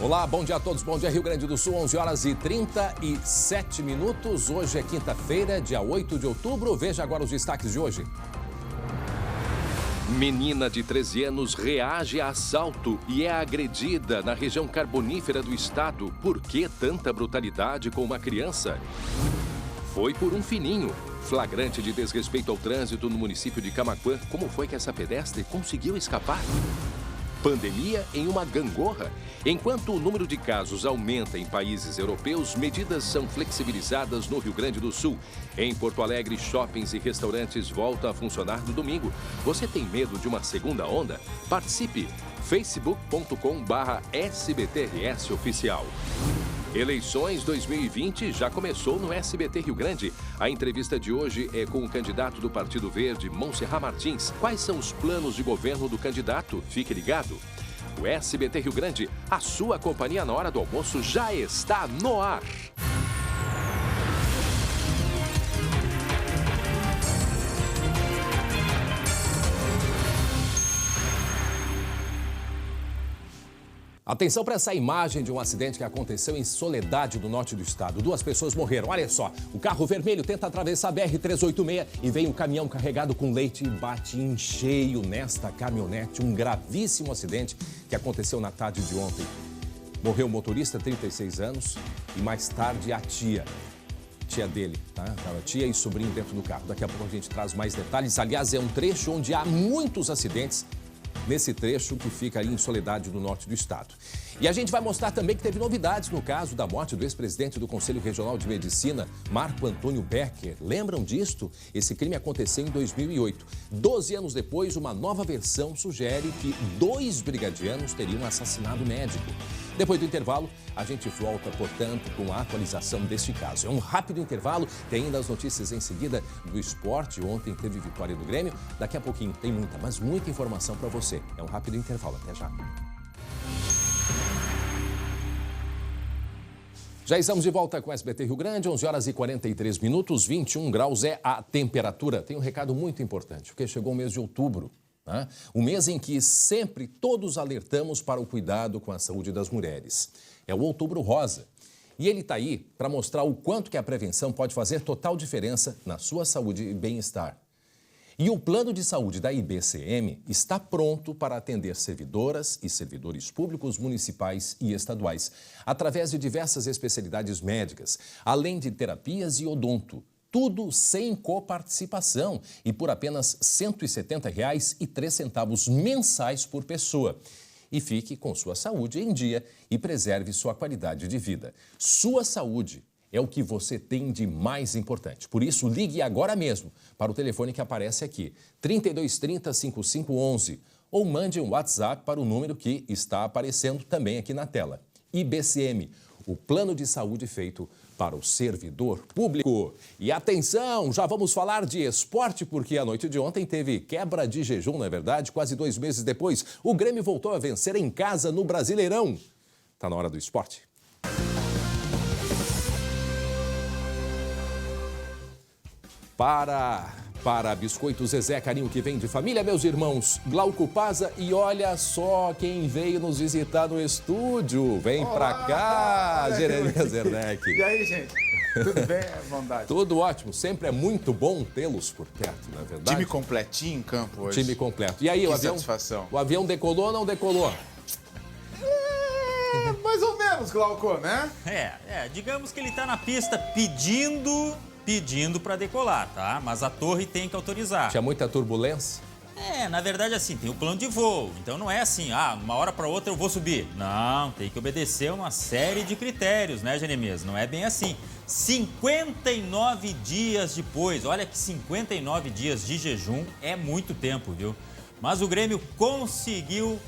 Olá, bom dia a todos, bom dia Rio Grande do Sul, 11 horas e 37 minutos. Hoje é quinta-feira, dia 8 de outubro. Veja agora os destaques de hoje. Menina de 13 anos reage a assalto e é agredida na região carbonífera do estado. Por que tanta brutalidade com uma criança? Foi por um fininho. Flagrante de desrespeito ao trânsito no município de Camaquã. Como foi que essa pedestre conseguiu escapar? Pandemia em uma gangorra? Enquanto o número de casos aumenta em países europeus, medidas são flexibilizadas no Rio Grande do Sul. Em Porto Alegre, shoppings e restaurantes voltam a funcionar no domingo. Você tem medo de uma segunda onda? Participe! facebook.com/SBTRS Oficial. Eleições 2020 já começou no SBT Rio Grande. A entrevista de hoje é com o candidato do Partido Verde, Monserrat Martins. Quais são os planos de governo do candidato? Fique ligado. O SBT Rio Grande, a sua companhia na hora do almoço, já está no ar. Atenção para essa imagem de um acidente que aconteceu em Soledade, no norte do estado. 2 pessoas morreram. Olha só, o carro vermelho tenta atravessar a BR-386 e vem um caminhão carregado com leite e bate em cheio nesta caminhonete. Um gravíssimo acidente que aconteceu na tarde de ontem. Morreu o motorista, 36 anos, e mais tarde a tia dele, tá? A tia e sobrinho dentro do carro. Daqui a pouco a gente traz mais detalhes. Aliás, é um trecho onde há muitos acidentes. Nesse trecho que fica ali em Soledade, no norte do estado. E a gente vai mostrar também que teve novidades no caso da morte do ex-presidente do Conselho Regional de Medicina, Marco Antônio Becker. Lembram disto? Esse crime aconteceu em 2008. 12 anos depois, uma nova versão sugere que 2 brigadianos teriam assassinado o médico. Depois do intervalo, a gente volta, portanto, com a atualização deste caso. É um rápido intervalo, tem ainda as notícias em seguida do esporte. Ontem teve vitória do Grêmio, daqui a pouquinho tem muita, mas muita informação para você. É um rápido intervalo, até já. Já estamos de volta com o SBT Rio Grande, 11 horas e 43 minutos, 21 graus é a temperatura. Tem um recado muito importante, porque chegou o mês de outubro. O mês em que sempre todos alertamos para o cuidado com a saúde das mulheres. É o Outubro Rosa. E ele está aí para mostrar o quanto que a prevenção pode fazer total diferença na sua saúde e bem-estar. E o plano de saúde da IBCM está pronto para atender servidoras e servidores públicos municipais e estaduais, através de diversas especialidades médicas, além de terapias e odonto. Tudo sem coparticipação e por apenas R$ 170,03 mensais por pessoa. E fique com sua saúde em dia e preserve sua qualidade de vida. Sua saúde é o que você tem de mais importante. Por isso, ligue agora mesmo para o telefone que aparece aqui, 3230-5511, ou mande um WhatsApp para o número que está aparecendo também aqui na tela. IBCM, o plano de saúde feito para o servidor público. E atenção, já vamos falar de esporte, porque a noite de ontem teve quebra de jejum, não é verdade? Quase 2 meses depois, o Grêmio voltou a vencer em casa no Brasileirão. Tá na hora do esporte. Para Biscoito Zezé, carinho que vem de família, meus irmãos, Glauco Paza, e olha só quem veio nos visitar no estúdio. Vem pra cá, Jeremias Werneck. E aí, gente? Tudo bem? É bondade. Tudo ótimo. Sempre é muito bom tê-los por perto, não é verdade? Time completinho em campo hoje. Time completo. E aí, que o avião? Satisfação. O avião decolou ou não decolou? Mais ou menos, Glauco, né? Digamos que ele tá na pista pedindo para decolar, tá? Mas a torre tem que autorizar. Tinha muita turbulência? Na verdade, assim, tem o plano de voo. Então não é assim, uma hora para outra eu vou subir. Não, tem que obedecer uma série de critérios, né, Jeremias? Não é bem assim. 59 dias depois, olha que 59 dias de jejum é muito tempo, viu? Mas o Grêmio conseguiu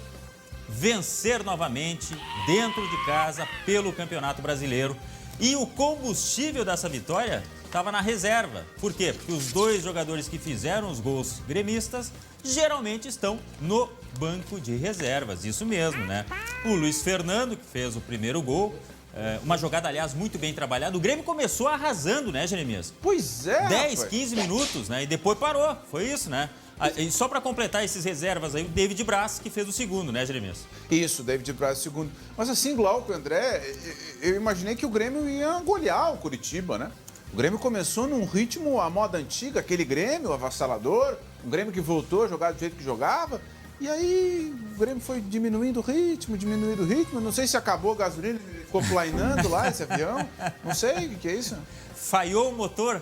vencer novamente dentro de casa pelo Campeonato Brasileiro. E o combustível dessa vitória estava na reserva. Por quê? Porque os 2 jogadores que fizeram os gols gremistas geralmente estão no banco de reservas. Isso mesmo, né? O Luiz Fernando, que fez o primeiro gol, uma jogada, aliás, muito bem trabalhada. O Grêmio começou arrasando, né, Jeremias? Pois é, 10, 15 minutos, né? E depois parou. Foi isso, né? E só para completar esses reservas aí, o David Braz, que fez o segundo, né, Jeremias? Isso, David Braz, segundo. Mas assim, Glauco, André, eu imaginei que o Grêmio ia golear o Curitiba, né? O Grêmio começou num ritmo à moda antiga, aquele Grêmio avassalador, um Grêmio que voltou a jogar do jeito que jogava. E aí o Grêmio foi diminuindo o ritmo. Não sei se acabou a gasolina, ele ficou planeando lá esse avião. Não sei o que é isso. Falhou o motor.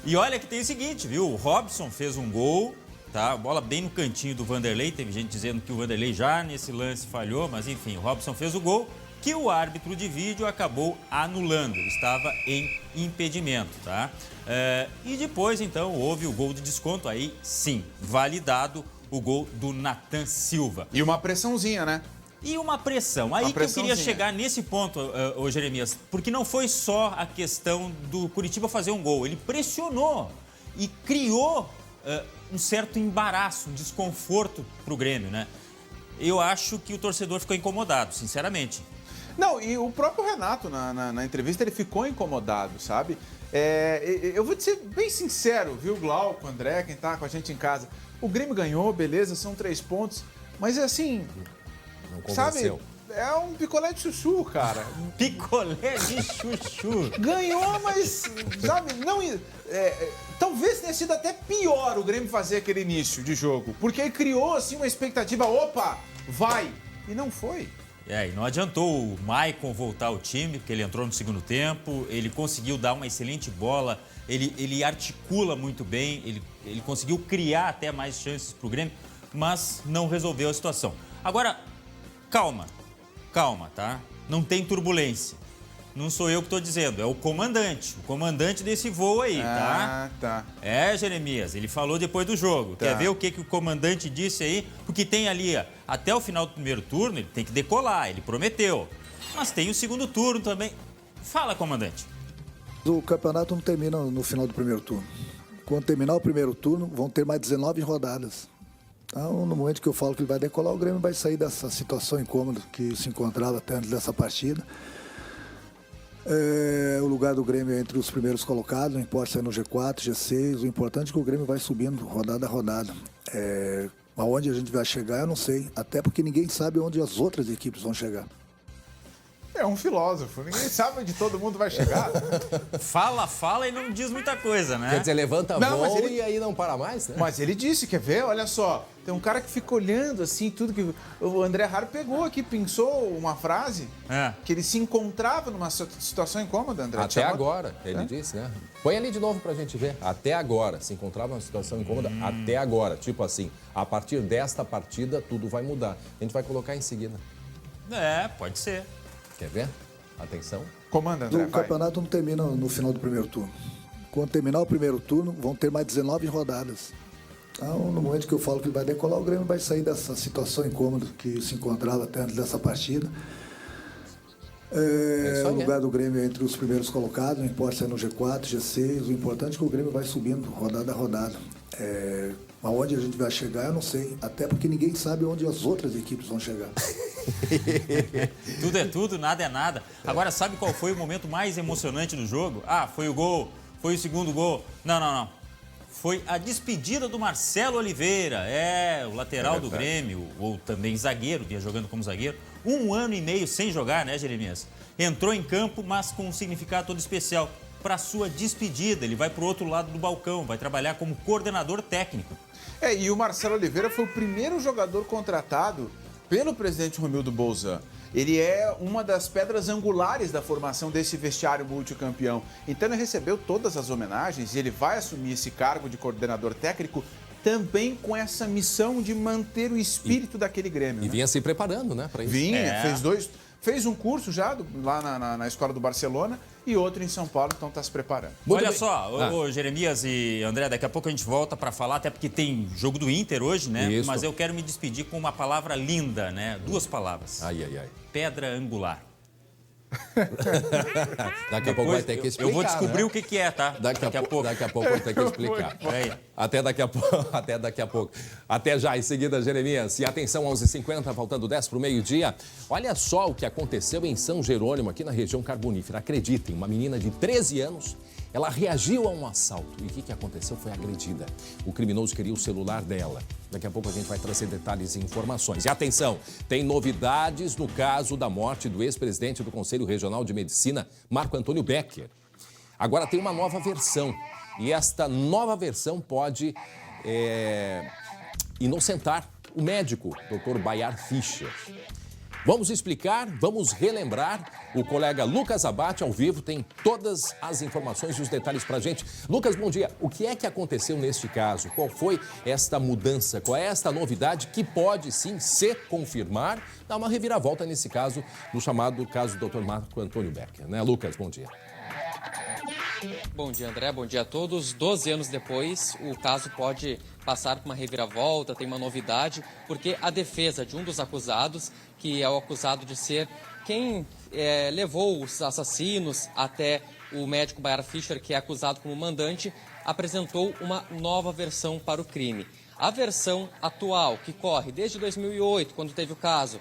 E olha que tem o seguinte, viu? O Robson fez um gol, tá? Bola bem no cantinho do Vanderlei. Teve gente dizendo que o Vanderlei já nesse lance falhou, mas enfim, o Robson fez o gol que o árbitro de vídeo acabou anulando. Ele estava em impedimento, tá? E depois, então, houve o gol de desconto. Aí, sim, validado o gol do Nathan Silva. E uma pressãozinha, né? E uma pressão. Aí que eu queria chegar nesse ponto, ô Jeremias, porque não foi só a questão do Curitiba fazer um gol. Ele pressionou e criou um certo embaraço, um desconforto para o Grêmio, né? Eu acho que o torcedor ficou incomodado, sinceramente. Não, e o próprio Renato, na entrevista, ele ficou incomodado, sabe? Eu vou te ser bem sincero, viu, Glauco, André, quem tá com a gente em casa. O Grêmio ganhou, beleza, são 3 pontos, mas é assim, não convenceu. Sabe, é um picolé de chuchu, cara. Picolé de chuchu. Ganhou, mas, sabe, não... talvez tenha sido até pior o Grêmio fazer aquele início de jogo, porque aí criou, assim, uma expectativa, opa, vai, e não foi. E não adiantou o Maicon voltar ao time, porque ele entrou no segundo tempo, ele conseguiu dar uma excelente bola, ele articula muito bem, ele conseguiu criar até mais chances para o Grêmio, mas não resolveu a situação. Agora, calma, tá? Não tem turbulência. Não sou eu que estou dizendo, é o comandante desse voo aí, tá? Ah, tá. Jeremias, ele falou depois do jogo. Tá. Quer ver o que o comandante disse aí? Porque tem ali, até o final do primeiro turno, ele tem que decolar, ele prometeu. Mas tem o segundo turno também. Fala, comandante. O campeonato não termina no final do primeiro turno. Quando terminar o primeiro turno, vão ter mais 19 rodadas. Então, no momento que eu falo que ele vai decolar, o Grêmio vai sair dessa situação incômoda que se encontrava até antes dessa partida. O lugar do Grêmio é entre os primeiros colocados, não importa se é no G4, G6, o importante é que o Grêmio vai subindo rodada a rodada. Aonde a gente vai chegar, eu não sei, até porque ninguém sabe onde as outras equipes vão chegar. É um filósofo, ninguém sabe onde todo mundo vai chegar. Fala e não diz muita coisa, né? Quer dizer, levanta voo e aí não para mais, né? Mas ele disse, quer ver? Olha só, tem um cara que fica olhando assim, tudo que... O André Raro pegou aqui, pensou uma frase, que ele se encontrava numa situação incômoda, André. Até agora, ele disse, né? Põe ali de novo pra gente ver. Até agora, se encontrava numa situação incômoda, até agora. Tipo assim, a partir desta partida, tudo vai mudar. A gente vai colocar em seguida. Pode ser. Quer ver? Atenção. Comanda, André, O campeonato não termina no final do primeiro turno. Quando terminar o primeiro turno, vão ter mais 19 rodadas. Então, no momento que eu falo que ele vai decolar, o Grêmio vai sair dessa situação incômoda que se encontrava até antes dessa partida. O lugar do Grêmio é entre os primeiros colocados, não importa se é no G4, G6, o importante é que o Grêmio vai subindo rodada a rodada. Aonde a gente vai chegar, eu não sei, até porque ninguém sabe onde as outras equipes vão chegar. Tudo é tudo, nada é nada. Agora, sabe qual foi o momento mais emocionante do jogo? Foi o gol, foi o segundo gol. Não. Foi a despedida do Marcelo Oliveira, o lateral do Grêmio, ou também zagueiro, vinha jogando como zagueiro. 1 ano e meio sem jogar, né, Jeremias? Entrou em campo, mas com um significado todo especial. Para sua despedida, ele vai para o outro lado do balcão, vai trabalhar como coordenador técnico. E o Marcelo Oliveira foi o primeiro jogador contratado pelo presidente Romildo Bolzan. Ele é uma das pedras angulares da formação desse vestiário multicampeão. Então ele recebeu todas as homenagens e ele vai assumir esse cargo de coordenador técnico também com essa missão de manter o espírito daquele Grêmio. E vinha se preparando, né, para isso. Fez um curso já lá na escola do Barcelona e outro em São Paulo, então está se preparando. Olha só, Jeremias e André, daqui a pouco a gente volta para falar, até porque tem jogo do Inter hoje, né? Isso. Mas eu quero me despedir com uma palavra linda, né? 2 palavras. Ai. Pedra angular. Daqui a pouco vai ter que explicar. Eu vou descobrir o que é, tá? Daqui a pouco vai ter que explicar. Até daqui a pouco. Até já, em seguida, Jeremias. E atenção, 11h50, faltando 10 para o meio-dia. Olha só o que aconteceu em São Jerônimo, aqui na região carbonífera. Acreditem, uma menina de 13 anos Ela reagiu a um assalto e o que aconteceu? Foi agredida. O criminoso queria o celular dela. Daqui a pouco a gente vai trazer detalhes e informações. E atenção, tem novidades no caso da morte do ex-presidente do Conselho Regional de Medicina, Marco Antônio Becker. Agora tem uma nova versão e esta nova versão pode inocentar o médico, Dr. Bayar Fischer. Vamos explicar, vamos relembrar. O colega Lucas Abate, ao vivo, tem todas as informações e os detalhes para a gente. Lucas, bom dia. O que é que aconteceu neste caso? Qual foi esta mudança? Qual é esta novidade que pode, sim, se confirmar, dar uma reviravolta nesse caso, no chamado caso do Dr. Marco Antônio Becker, né? Lucas, bom dia. Bom dia, André. Bom dia a todos. 12 anos depois, o caso pode passar por uma reviravolta, tem uma novidade, porque a defesa de um dos acusados, que é o acusado de ser quem levou os assassinos até o médico Bayar Fischer, que é acusado como mandante, apresentou uma nova versão para o crime. A versão atual, que corre desde 2008, quando teve o caso,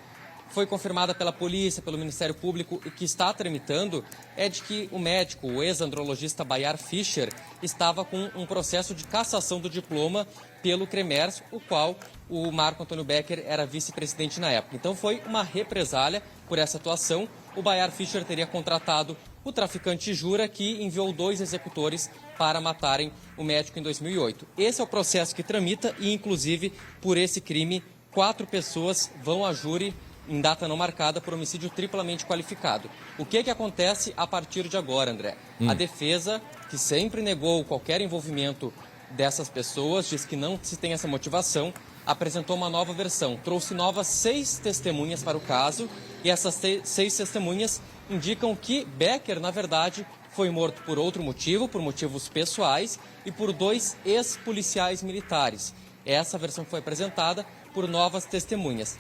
foi confirmada pela polícia, pelo Ministério Público e que está tramitando, é de que o médico, o ex-andrologista Bayar Fischer, estava com um processo de cassação do diploma pelo CREMERS, o qual o Marco Antônio Becker era vice-presidente na época. Então foi uma represália por essa atuação. O Bayar Fischer teria contratado o traficante Jura, que enviou 2 executores para matarem o médico em 2008. Esse é o processo que tramita e, inclusive, por esse crime, 4 pessoas vão a júri em data não marcada por homicídio triplamente qualificado. O que acontece a partir de agora, André? A defesa, que sempre negou qualquer envolvimento dessas pessoas, diz que não se tem essa motivação, apresentou uma nova versão, trouxe novas 6 testemunhas para o caso e essas 6 testemunhas indicam que Becker, na verdade, foi morto por outro motivo, por motivos pessoais e por 2 ex-policiais militares. Essa versão foi apresentada por novas testemunhas.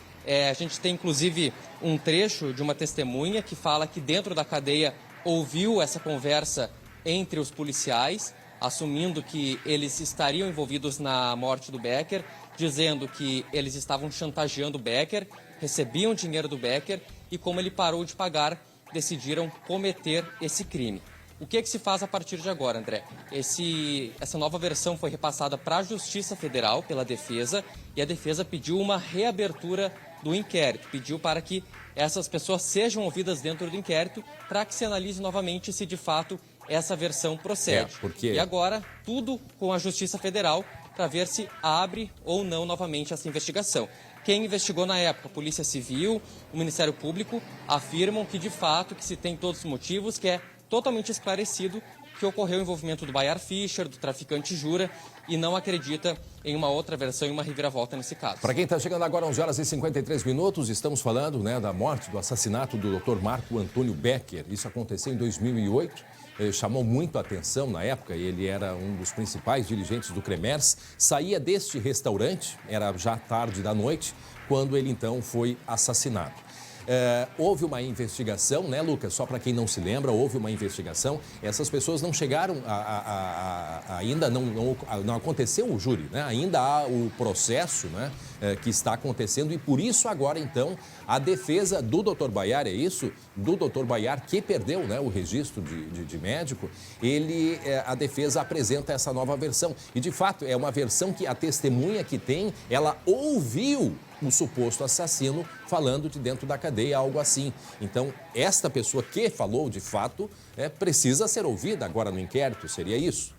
A gente tem, inclusive, um trecho de uma testemunha que fala que dentro da cadeia ouviu essa conversa entre os policiais, assumindo que eles estariam envolvidos na morte do Becker, dizendo que eles estavam chantageando o Becker, recebiam dinheiro do Becker e, como ele parou de pagar, decidiram cometer esse crime. O que se faz a partir de agora, André? Essa nova versão foi repassada para a Justiça Federal pela defesa e a defesa pediu uma reabertura do inquérito, pediu para que essas pessoas sejam ouvidas dentro do inquérito para que se analise novamente se de fato essa versão procede. E agora, tudo com a Justiça Federal para ver se abre ou não novamente essa investigação. Quem investigou na época, a Polícia Civil, o Ministério Público, afirmam que de fato que se tem todos os motivos, que é totalmente esclarecido que ocorreu o envolvimento do Bayar Fischer, do traficante Jura, e não acredita em uma outra versão e uma reviravolta nesse caso. Para quem está chegando agora, 11 horas e 53 minutos, estamos falando da morte, do assassinato do Dr. Marco Antônio Becker. Isso aconteceu em 2008, chamou muito a atenção na época, ele era um dos principais dirigentes do CREMERS, saía deste restaurante, era já tarde da noite, quando ele então foi assassinado. Houve uma investigação, né, Lucas? Só para quem não se lembra, houve uma investigação. Essas pessoas não chegaram ainda não aconteceu o júri, né? Ainda há o processo, né, que está acontecendo e por isso agora, então, a defesa do Dr. Bayar, é isso? Do Dr. Bayar, que perdeu, né, o registro de médico, a defesa apresenta essa nova versão. E, de fato, é uma versão que a testemunha que tem, ela ouviu o suposto assassino falando de dentro da cadeia, algo assim. Então, esta pessoa que falou, de fato, precisa ser ouvida agora no inquérito, seria isso?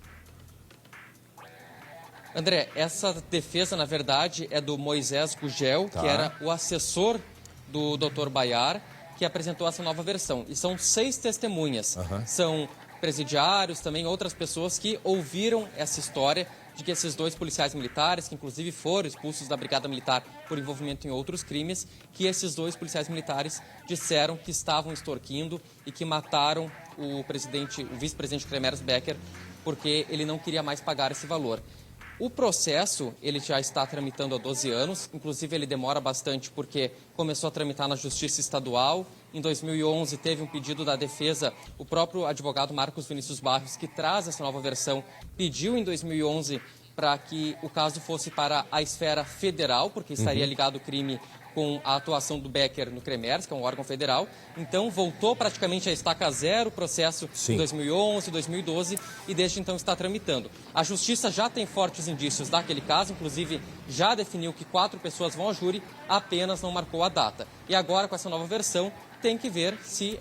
André, essa defesa, na verdade, é do Moisés Gugel, que era o assessor do Dr. Bayar, que apresentou essa nova versão. E são 6 testemunhas. São presidiários, também outras pessoas que ouviram essa história de que esses 2 policiais militares, que inclusive foram expulsos da Brigada Militar por envolvimento em outros crimes, que esses 2 policiais militares disseram que estavam extorquindo e que mataram o vice-presidente CREMERS Becker, porque ele não queria mais pagar esse valor. O processo, ele já está tramitando há 12 anos, inclusive ele demora bastante porque começou a tramitar na Justiça Estadual. Em 2011 teve um pedido da defesa, o próprio advogado Marcos Vinícius Barros, que traz essa nova versão, pediu em 2011 para que o caso fosse para a esfera federal, porque estaria ligado o crime com a atuação do Becker no CREMERS, que é um órgão federal. Então, voltou praticamente a estaca zero o processo em 2011, 2012 e desde então está tramitando. A Justiça já tem fortes indícios daquele caso, inclusive já definiu que 4 pessoas vão ao júri, apenas não marcou a data. E agora, com essa nova versão, tem que ver se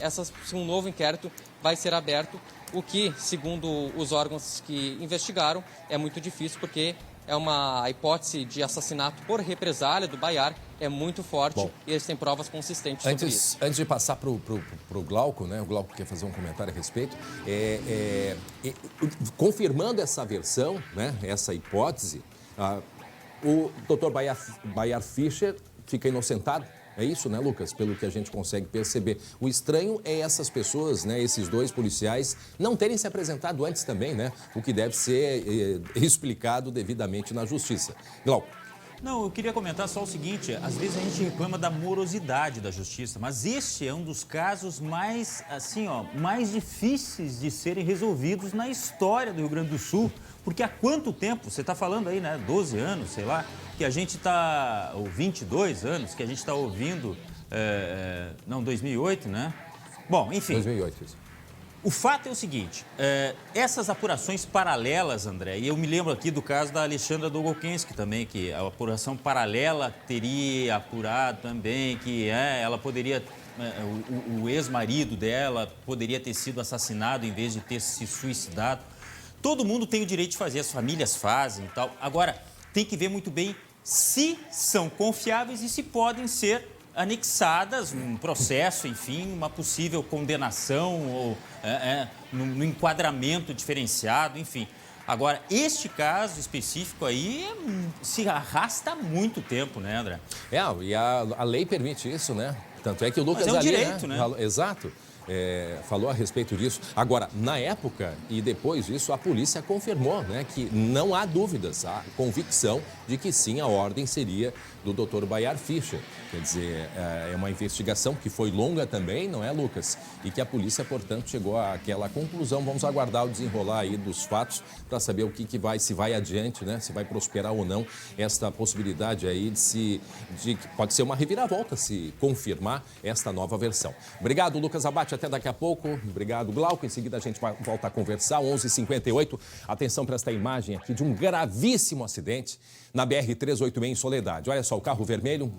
um novo inquérito vai ser aberto, o que, segundo os órgãos que investigaram, é muito difícil porque é uma hipótese de assassinato por represália do Baiar, é muito forte. Bom, e eles têm provas consistentes sobre isso. Antes de passar para o Glauco, né? O Glauco quer fazer um comentário a respeito. Confirmando essa versão, né? Essa hipótese, o Dr. Baiar Fischer fica inocentado. É isso, né, Lucas? Pelo que a gente consegue perceber. O estranho é essas pessoas, né, esses 2 policiais, não terem se apresentado antes também, né? O que deve ser explicado devidamente na justiça. Glauco. Não, eu queria comentar só o seguinte, às vezes a gente reclama da morosidade da justiça, mas este é um dos casos mais, assim, mais difíceis de serem resolvidos na história do Rio Grande do Sul, porque há quanto tempo, você está falando aí, né, 12 anos, sei lá, que a gente está, ou 22 anos, que a gente está ouvindo, 2008, né? Bom, enfim. 2008, isso. O fato é o seguinte, essas apurações paralelas, André, e eu me lembro aqui do caso da Alexandra Dogolkensky também, que a apuração paralela teria apurado também, que ela poderia, o ex-marido dela poderia ter sido assassinado em vez de ter se suicidado. Todo mundo tem o direito de fazer, as famílias fazem e tal. Agora, tem que ver muito bem se são confiáveis e se podem ser anexadas num processo, enfim, uma possível condenação ou no enquadramento diferenciado, enfim. Agora, este caso específico aí se arrasta há muito tempo, né, André? E a lei permite isso, né? Tanto é que o Lucas Mas é um direito, né? Exato. Falou a respeito disso. Agora, na época e depois disso, a polícia confirmou, né, que não há dúvidas, a convicção de que sim, a ordem seria do Dr. Baiar Fischer. Quer dizer, é uma investigação que foi longa também, não é, Lucas? E que a polícia, portanto, chegou àquela conclusão. Vamos aguardar o desenrolar aí dos fatos para saber o que vai, se vai adiante, né? Se vai prosperar ou não esta possibilidade aí de que pode ser uma reviravolta se confirmar esta nova versão. Obrigado, Lucas Abate. Até daqui a pouco. Obrigado, Glauco. Em seguida a gente vai voltar a conversar. 11h58. Atenção para esta imagem aqui de um gravíssimo acidente na BR-386 em Soledade. Olha só, o carro vermelho,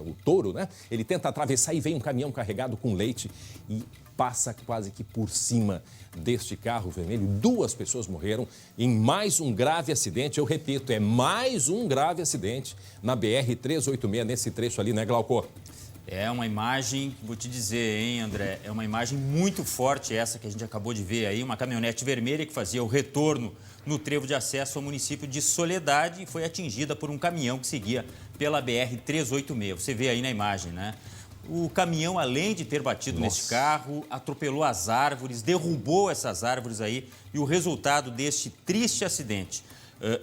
o Toro, né? Ele tenta atravessar e vem um caminhão carregado com leite e passa quase que por cima deste carro vermelho. 2 pessoas morreram em mais um grave acidente. Eu repito, é mais um grave acidente na BR-386, nesse trecho ali, né, Glauco? É uma imagem, vou te dizer, hein, André, é uma imagem muito forte essa que a gente acabou de ver aí, uma caminhonete vermelha que fazia o retorno no trevo de acesso ao município de Soledade e foi atingida por um caminhão que seguia pela BR-386. Você vê aí na imagem, né? O caminhão, além de ter batido neste carro, atropelou as árvores, derrubou essas árvores aí e o resultado deste triste acidente.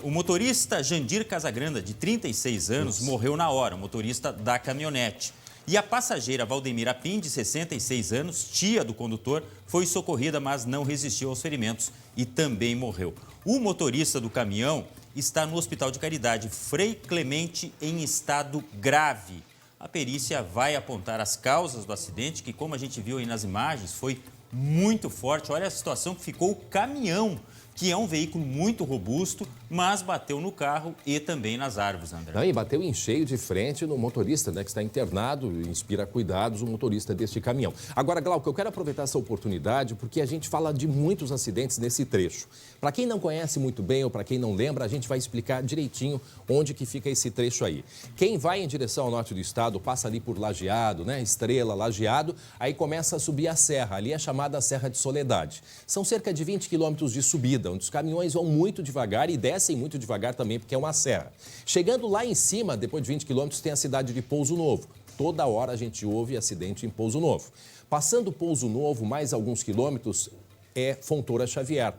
O motorista Jandir Casagranda, de 36 anos, morreu na hora, o motorista da caminhonete. E a passageira Valdemira Pim, de 66 anos, tia do condutor, foi socorrida, mas não resistiu aos ferimentos e também morreu. O motorista do caminhão está no Hospital de Caridade Frei Clemente em estado grave. A perícia vai apontar as causas do acidente, que, como a gente viu aí nas imagens, foi muito forte. Olha a situação que ficou o caminhão, que é um veículo muito robusto, mas bateu no carro e também nas árvores, André. Não, e bateu em cheio de frente no motorista, né, que está internado, inspira cuidados, o motorista deste caminhão. Agora, Glauco, eu quero aproveitar essa oportunidade porque a gente fala de muitos acidentes nesse trecho. Para quem não conhece muito bem ou para quem não lembra, a gente vai explicar direitinho onde que fica esse trecho aí. Quem vai em direção ao norte do estado, passa ali por Lajeado, né, Estrela, Lajeado, aí começa a subir a serra, ali é chamada Serra de Soledade. São cerca de 20 quilômetros de subida, onde os caminhões vão muito devagar e descem muito devagar também, porque é uma serra. Chegando lá em cima, depois de 20 quilômetros, tem a cidade de Pouso Novo. Toda hora a gente ouve acidente em Pouso Novo. Passando Pouso Novo, mais alguns quilômetros, é Fontoura Xavier.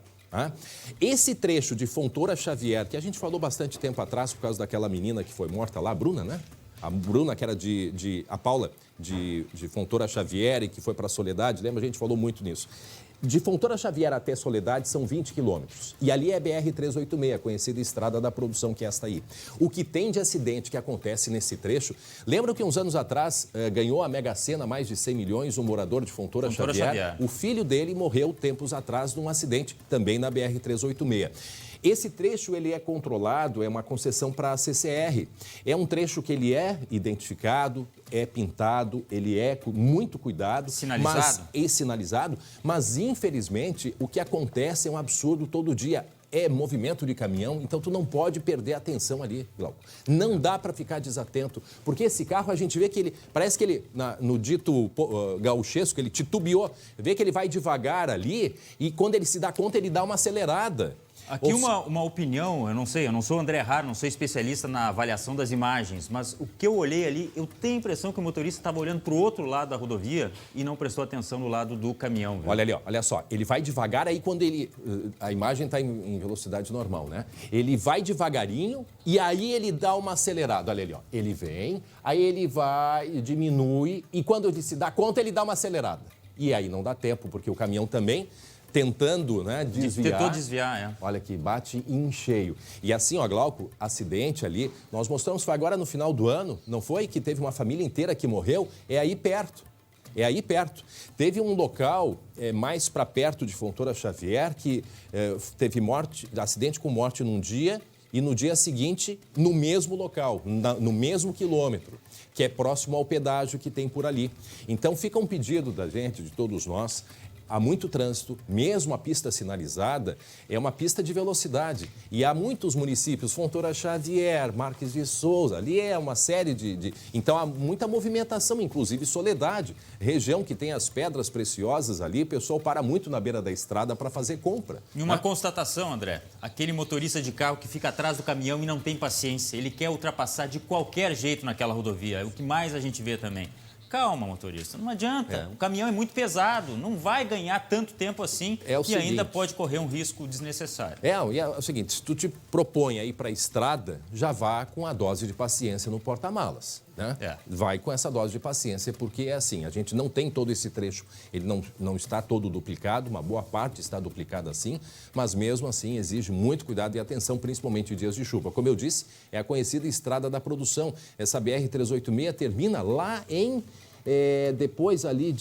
Esse trecho de Fontoura Xavier, que a gente falou bastante tempo atrás por causa daquela menina que foi morta lá, a Bruna, né? A Bruna, que era a Paula, de Fontoura Xavier e que foi para a Soledade, lembra? A gente falou muito nisso. De Fontoura Xavier até Soledade são 20 quilômetros. E ali é BR-386, conhecida estrada da produção, que é esta aí. O que tem de acidente que acontece nesse trecho... Lembra que uns anos atrás ganhou a Mega Sena mais de 100 milhões, um morador de Fontoura Xavier? O filho dele morreu tempos atrás num acidente, também na BR-386. Esse trecho ele é controlado, é uma concessão para a CCR. É um trecho que ele é identificado, é pintado, ele é com muito cuidado. Sinalizado. Mas, infelizmente, o que acontece é um absurdo todo dia. É movimento de caminhão, então tu não pode perder a atenção ali, Glauco. Não dá para ficar desatento, porque esse carro a gente vê que ele, parece que ele, no dito gauchesco, ele titubeou, vê que ele vai devagar ali e quando ele se dá conta, ele dá uma acelerada. Aqui uma opinião, eu não sei, eu não sou André Raro, não sou especialista na avaliação das imagens, mas o que eu olhei ali, eu tenho a impressão que o motorista estava olhando para o outro lado da rodovia e não prestou atenção no lado do caminhão. Viu? Olha ali, ó, olha só, ele vai devagar, aí quando ele... A imagem está em velocidade normal, né? Ele vai devagarinho e aí ele dá uma acelerada. Olha ali, ó, ele vem, aí ele vai, diminui e quando ele se dá conta, ele dá uma acelerada. E aí não dá tempo, porque o caminhão também... tentando, né, desviar. Tentou desviar, é. Olha que bate em cheio. E assim, ó, Glauco, acidente ali, nós mostramos, foi agora no final do ano, não foi? Que teve uma família inteira que morreu, é aí perto. É aí perto. Teve um local mais para perto de Fontoura Xavier que teve acidente com morte num dia e no dia seguinte no mesmo local, no mesmo quilômetro, que é próximo ao pedágio que tem por ali. Então fica um pedido da gente, de todos nós. Há muito trânsito, mesmo a pista sinalizada, é uma pista de velocidade. E há muitos municípios, Fontoura Xavier, Marques de Souza, ali é uma série Então há muita movimentação, inclusive Soledade, região que tem as pedras preciosas ali, o pessoal para muito na beira da estrada para fazer compra. E uma constatação, André, aquele motorista de carro que fica atrás do caminhão e não tem paciência, ele quer ultrapassar de qualquer jeito naquela rodovia, é o que mais a gente vê também. Calma, motorista, não adianta. O caminhão é muito pesado, não vai ganhar tanto tempo assim e ainda pode correr um risco desnecessário. É o seguinte, se tu te propõe a ir para a estrada, já vá com a dose de paciência no porta-malas, né? Vai com essa dose de paciência, porque é assim, a gente não tem todo esse trecho, ele não está todo duplicado, uma boa parte está duplicada assim, mas mesmo assim exige muito cuidado e atenção, principalmente em dias de chuva. Como eu disse, é a conhecida Estrada da Produção. Essa BR-386 termina lá em... depois ali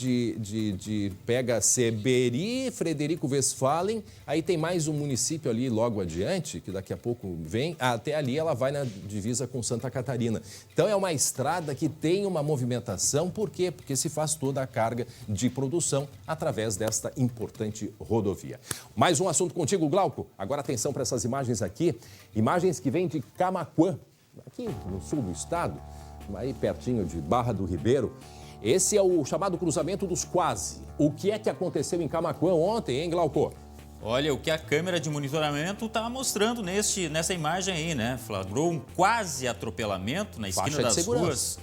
pega Seberi, Frederico Westphalen, aí tem mais um município ali logo adiante, que daqui a pouco vem, até ali ela vai na divisa com Santa Catarina. Então é uma estrada que tem uma movimentação, por quê? Porque se faz toda a carga de produção através desta importante rodovia. Mais um assunto contigo, Glauco. Agora atenção para essas imagens aqui, imagens que vêm de Camaquã, aqui no sul do estado, aí pertinho de Barra do Ribeiro. Esse é o chamado cruzamento dos quase. O que é que aconteceu em Camaquã ontem, hein, Glauco? Olha, o que a câmera de monitoramento está mostrando nessa imagem aí, né? Flagrou um quase atropelamento na esquina das ruas.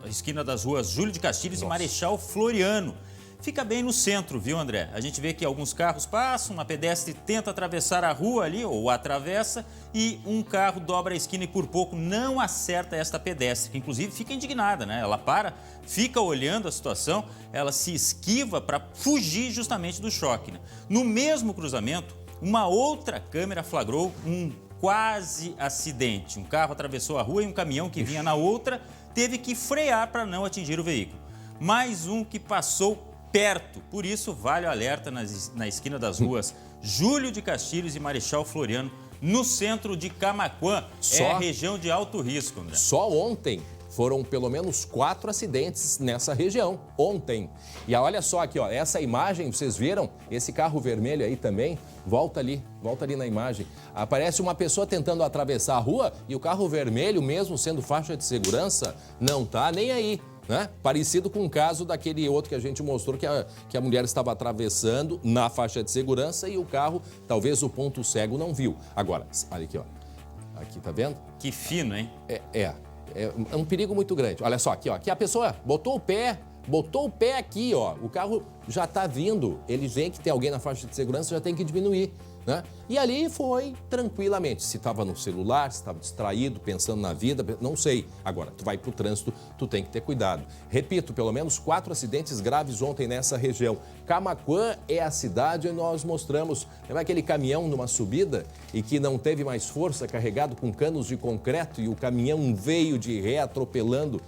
A esquina das ruas Júlio de Castilhos e Marechal Floriano. Fica bem no centro, viu, André? A gente vê que alguns carros passam, uma pedestre tenta atravessar a rua ali, ou atravessa, e um carro dobra a esquina e por pouco não acerta esta pedestre, que inclusive fica indignada, né? Ela para, fica olhando a situação, ela se esquiva para fugir justamente do choque, né? No mesmo cruzamento, uma outra câmera flagrou um quase acidente. Um carro atravessou a rua e um caminhão que vinha na outra teve que frear para não atingir o veículo. Mais um que passou perto, por isso vale o alerta na esquina das ruas Júlio de Castilhos e Marechal Floriano, no centro de Camaquã, região de alto risco, André. Só ontem foram pelo menos 4 acidentes nessa região, ontem. E olha só aqui, ó, essa imagem, vocês viram? Esse carro vermelho aí também, volta ali na imagem. Aparece uma pessoa tentando atravessar a rua e o carro vermelho, mesmo sendo faixa de segurança, não tá nem aí. Né? Parecido com o caso daquele outro que a gente mostrou que a mulher estava atravessando na faixa de segurança e o carro, talvez o ponto cego não viu. Agora, olha aqui, ó. Aqui, tá vendo? Que fino, hein? É um perigo muito grande. Olha só, aqui, ó. Aqui a pessoa botou o pé aqui, ó. O carro já tá vindo. Ele vê que tem alguém na faixa de segurança, já tem que diminuir. né? E ali foi tranquilamente. Se estava no celular, se estava distraído, pensando na vida, não sei. Agora, tu vai para o trânsito, tu tem que ter cuidado. Repito, pelo menos 4 acidentes graves ontem nessa região. Camaquã é a cidade onde nós mostramos. Lembra aquele caminhão numa subida e que não teve mais força, carregado com canos de concreto, e o caminhão veio de ré atropelando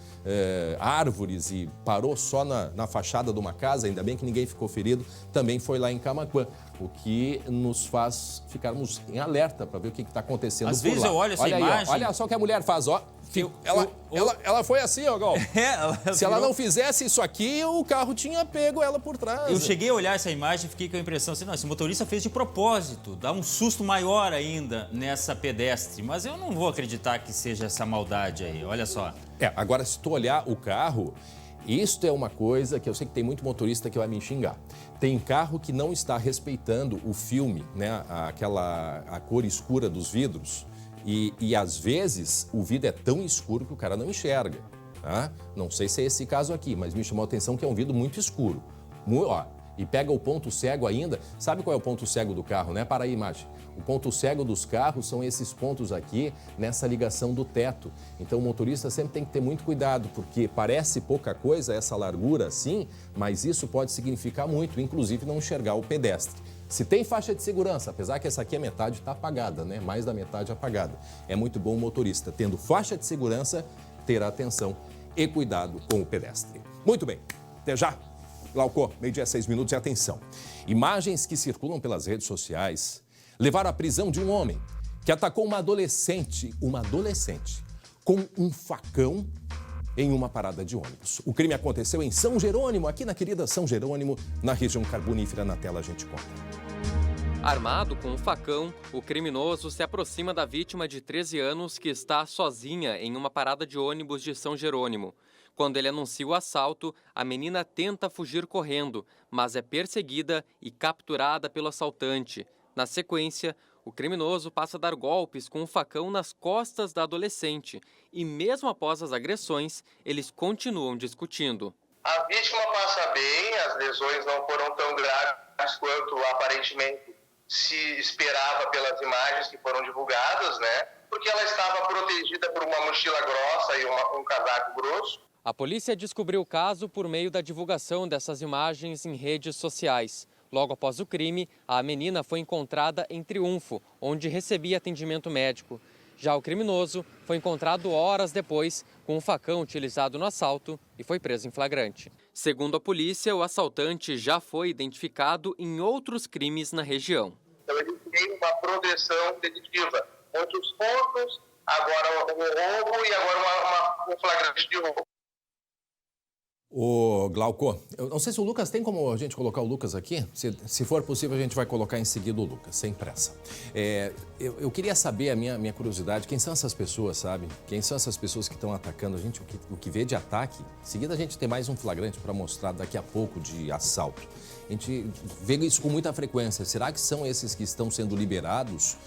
árvores e parou só na fachada de uma casa, ainda bem que ninguém ficou ferido, também foi lá em Camaquã. O que nos faz ficarmos em alerta para ver o que está acontecendo por lá. Às vezes eu olho essa olha imagem... Aí, ó, olha só o que a mulher faz, ó. Ela foi assim, ó, Gal. Se ela não fizesse isso aqui, o carro tinha pego ela por trás. Eu cheguei a olhar essa imagem e fiquei com a impressão assim, não, esse motorista fez de propósito, dá um susto maior ainda nessa pedestre. Mas eu não vou acreditar que seja essa maldade aí, olha só. Agora, se tu olhar o carro, isto é uma coisa que eu sei que tem muito motorista que vai me xingar. Tem carro que não está respeitando o filme, né? A cor escura dos vidros. E às vezes o vidro é tão escuro que o cara não enxerga. Tá? Não sei se é esse caso aqui, mas me chamou a atenção que é um vidro muito escuro. E pega o ponto cego ainda. Sabe qual é o ponto cego do carro, né? Para a imagem. O ponto cego dos carros são esses pontos aqui nessa ligação do teto. Então o motorista sempre tem que ter muito cuidado, porque parece pouca coisa essa largura assim, mas isso pode significar muito, inclusive não enxergar o pedestre. Se tem faixa de segurança, apesar que essa aqui a metade está apagada, né? Mais da metade apagada. É muito bom o motorista, tendo faixa de segurança, ter atenção e cuidado com o pedestre. Muito bem, até já. Glauco, 12:06 e atenção. Imagens que circulam pelas redes sociais levaram à prisão de um homem que atacou uma adolescente com um facão em uma parada de ônibus. O crime aconteceu em São Jerônimo, aqui na querida São Jerônimo, na região carbonífera. Na tela a gente conta. Armado com um facão, o criminoso se aproxima da vítima de 13 anos que está sozinha em uma parada de ônibus de São Jerônimo. Quando ele anuncia o assalto, a menina tenta fugir correndo, mas é perseguida e capturada pelo assaltante. Na sequência, o criminoso passa a dar golpes com o facão nas costas da adolescente e, mesmo após as agressões, eles continuam discutindo. A vítima passa bem, as lesões não foram tão graves quanto aparentemente se esperava pelas imagens que foram divulgadas, né? Porque ela estava protegida por uma mochila grossa e um casaco grosso. A polícia descobriu o caso por meio da divulgação dessas imagens em redes sociais. Logo após o crime, a menina foi encontrada em Triunfo, onde recebia atendimento médico. Já o criminoso foi encontrado horas depois com um facão utilizado no assalto e foi preso em flagrante. Segundo a polícia, o assaltante já foi identificado em outros crimes na região. Então ele tem uma progressão delictiva. Muitos pontos, agora um roubo e agora um flagrante de roubo. Ô, Glauco, eu não sei se o Lucas tem como a gente colocar o Lucas aqui. Se for possível, a gente vai colocar em seguida o Lucas, sem pressa. Eu queria saber, a minha curiosidade, quem são essas pessoas, sabe? Quem são essas pessoas que estão atacando a gente, o que vê de ataque? Em seguida, a gente tem mais um flagrante para mostrar daqui a pouco de assalto. A gente vê isso com muita frequência. Será que são esses que estão sendo liberados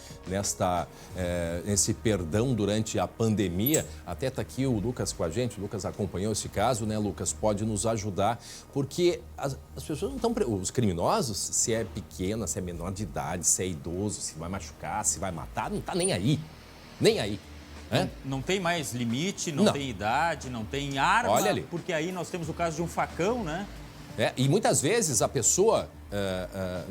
nesse perdão durante a pandemia? Até está aqui o Lucas com a gente. O Lucas acompanhou esse caso, né, Lucas? Pode nos ajudar, porque as pessoas não estão... Os criminosos, se é pequena, se é menor de idade, se é idoso, se vai machucar, se vai matar, não está nem aí. Nem aí. Não tem mais limite, não tem idade, não tem arma. Olha ali. Porque aí nós temos o caso de um facão, né? E muitas vezes a pessoa,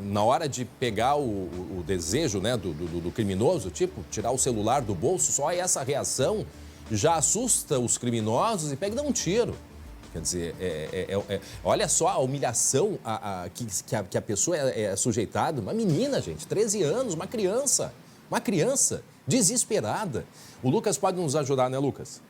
na hora de pegar o desejo, né, do criminoso, tipo, tirar o celular do bolso, só essa reação já assusta os criminosos e pega e dá um tiro. Quer dizer, olha só a humilhação que a pessoa é sujeitada. Uma menina, gente, 13 anos, uma criança desesperada. O Lucas pode nos ajudar, né, Lucas?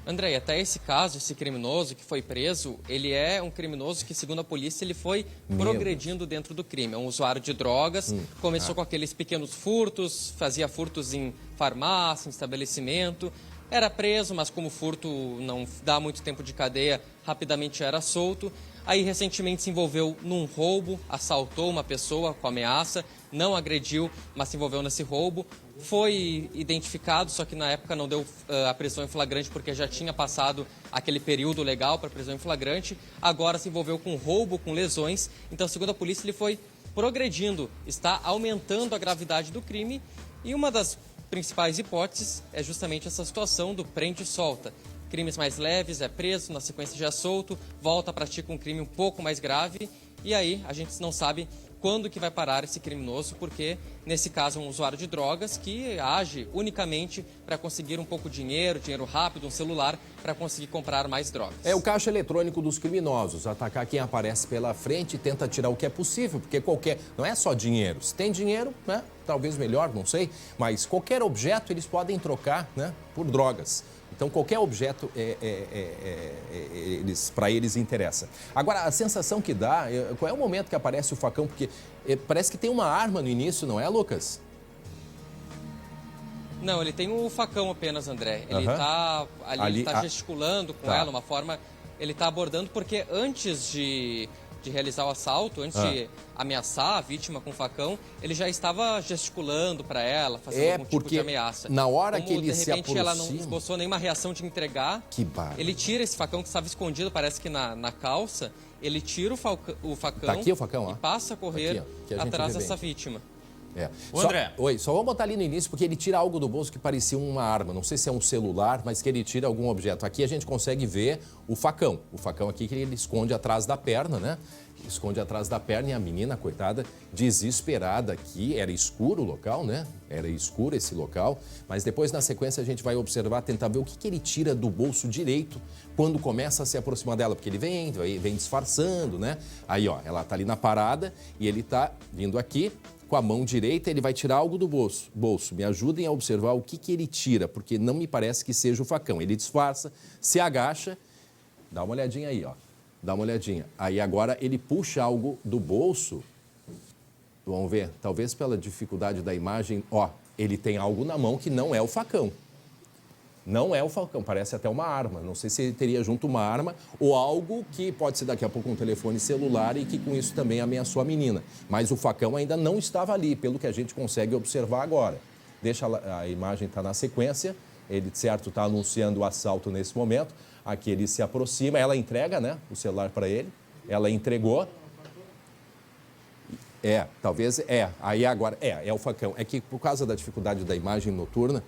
André, até esse caso, esse criminoso que foi preso, ele é um criminoso que, segundo a polícia, ele foi progredindo dentro do crime. É um usuário de drogas, começou com aqueles pequenos furtos, fazia furtos em farmácia, em estabelecimento. Era preso, mas como furto não dá muito tempo de cadeia, rapidamente era solto. Aí, recentemente, se envolveu num roubo, assaltou uma pessoa com ameaça, não agrediu, mas se envolveu nesse roubo. Foi identificado, só que na época não deu a prisão em flagrante porque já tinha passado aquele período legal para prisão em flagrante. Agora se envolveu com roubo, com lesões. Então, segundo a polícia, ele foi progredindo, está aumentando a gravidade do crime e uma das principais hipóteses é justamente essa situação do prende e solta. Crimes mais leves, é preso, na sequência já é solto, volta, pratica um crime um pouco mais grave e aí a gente não sabe quando que vai parar esse criminoso, porque nesse caso é um usuário de drogas que age unicamente para conseguir um pouco de dinheiro rápido, um celular, para conseguir comprar mais drogas. É o caixa eletrônico dos criminosos, atacar quem aparece pela frente e tenta tirar o que é possível, porque não é só dinheiro. Se tem dinheiro, né, talvez melhor, não sei, mas qualquer objeto eles podem trocar, né, por drogas. Então, qualquer objeto para eles interessa. Agora, a sensação que dá, qual é o momento que aparece o facão? Porque parece que tem uma arma no início, não é, Lucas? Não, ele tem o facão apenas, André. Ele está ali, ele tá gesticulando com ela, uma forma... Ele está abordando porque antes de realizar o assalto, antes de ameaçar a vítima com o facão, ele já estava gesticulando para ela, fazendo algum tipo de ameaça. Na hora que ele se aproxima... de repente ela não esboçou nenhuma reação de entregar, que barra. Ele tira esse facão que estava escondido, parece que na calça, ele tira o facão tá aqui o facão, e passa a correr aqui, atrás dessa vítima. André. Só vou botar ali no início, porque ele tira algo do bolso que parecia uma arma. Não sei se é um celular, mas que ele tira algum objeto. Aqui a gente consegue ver o facão. O facão aqui que ele esconde atrás da perna, né? Esconde atrás da perna e a menina, coitada, desesperada aqui. Era escuro o local, né? Era escuro esse local. Mas depois, na sequência, a gente vai observar, tentar ver o que ele tira do bolso direito quando começa a se aproximar dela. Porque ele vem disfarçando, né? Aí, ó, ela tá ali na parada e ele tá vindo aqui. Com a mão direita, ele vai tirar algo do bolso. Me ajudem a observar o que ele tira, porque não me parece que seja o facão. Ele disfarça, se agacha, dá uma olhadinha aí, ó. Dá uma olhadinha. Aí agora ele puxa algo do bolso. Vamos ver, talvez pela dificuldade da imagem, ó, ele tem algo na mão que não é o facão. Não é o facão, parece até uma arma. Não sei se ele teria junto uma arma ou algo que pode ser daqui a pouco um telefone celular e que com isso também ameaçou a menina. Mas o facão ainda não estava ali, pelo que a gente consegue observar agora. Deixa a imagem estar na sequência, ele, de certo, está anunciando o assalto nesse momento. Aqui ele se aproxima, ela entrega, né, o celular para ele, ela entregou. Talvez aí agora, é o facão. É que por causa da dificuldade da imagem noturna,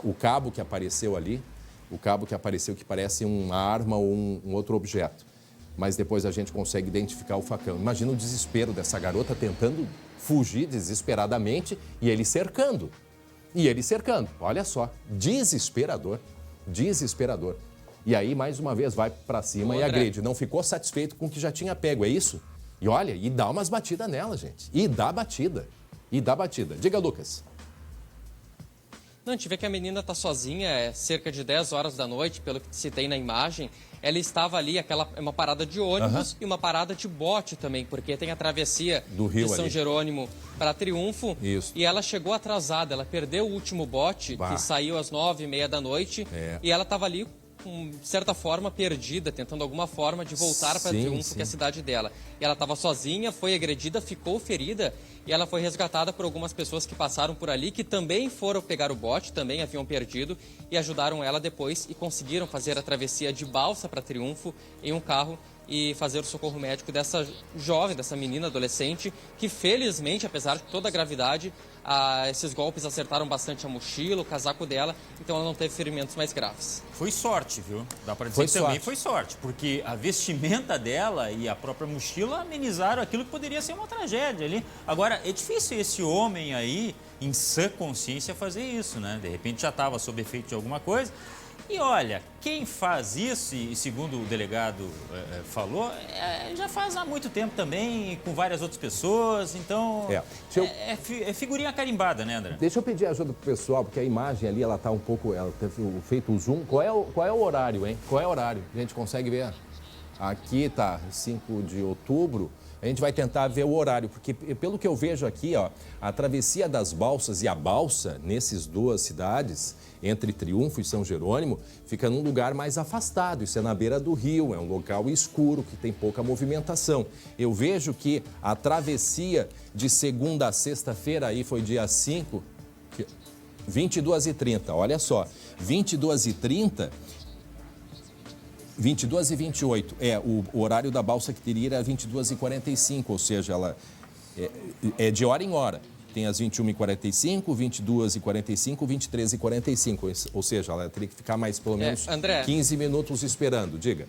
o cabo que apareceu ali, o cabo que apareceu que parece uma arma ou um outro objeto. Mas depois a gente consegue identificar o facão. Imagina o desespero dessa garota tentando fugir desesperadamente e ele cercando. Olha só, desesperador. E aí, mais uma vez, vai para cima e agride. Não ficou satisfeito com o que já tinha pego, é isso? E olha, e dá umas batidas nela, gente. E dá batida. Diga, Lucas. Não, a gente vê que a menina está sozinha, é cerca de 10 horas da noite, pelo que se tem na imagem. Ela estava ali, uma parada de ônibus e uma parada de bote também, porque tem a travessia do Rio de São Jerônimo para Triunfo. Isso. E ela chegou atrasada, ela perdeu o último bote, que saiu às 9h30 da noite, e ela estava ali com certa forma perdida, tentando alguma forma de voltar para Triunfo, que é a cidade dela. E ela estava sozinha, foi agredida, ficou ferida e ela foi resgatada por algumas pessoas que passaram por ali, que também foram pegar o bote, também haviam perdido e ajudaram ela depois e conseguiram fazer a travessia de balsa para Triunfo em um carro e fazer o socorro médico dessa jovem, dessa menina adolescente, que felizmente, apesar de toda a gravidade, esses golpes acertaram bastante a mochila, o casaco dela, então ela não teve ferimentos mais graves. Foi sorte, viu? Dá pra dizer que também foi sorte, porque a vestimenta dela e a própria mochila amenizaram aquilo que poderia ser uma tragédia ali. Agora, é difícil esse homem aí, em sã consciência, fazer isso, né? De repente já estava sob efeito de alguma coisa. E olha, quem faz isso, e segundo o delegado falou, já faz há muito tempo também, com várias outras pessoas, então é figurinha carimbada, né, André? Deixa eu pedir ajuda pro pessoal, porque a imagem ali, ela tá um pouco, ela teve feito o zoom. Qual é o horário, hein? Qual é o horário? A gente consegue ver? Aqui tá 5 de outubro. A gente vai tentar ver o horário, porque pelo que eu vejo aqui, ó, a travessia das balsas e a balsa, nessas duas cidades, entre Triunfo e São Jerônimo, fica num lugar mais afastado. Isso é na beira do rio, é um local escuro, que tem pouca movimentação. Eu vejo que a travessia de segunda a sexta-feira, aí foi dia 5, 22h30, olha só, 22h30... 22h28, o horário da balsa que teria era 22h45, ou seja, ela É de hora em hora. Tem as 21h45, 22h45, 23h45. Ou seja, ela teria que ficar mais pelo menos André, 15 minutos esperando. Diga.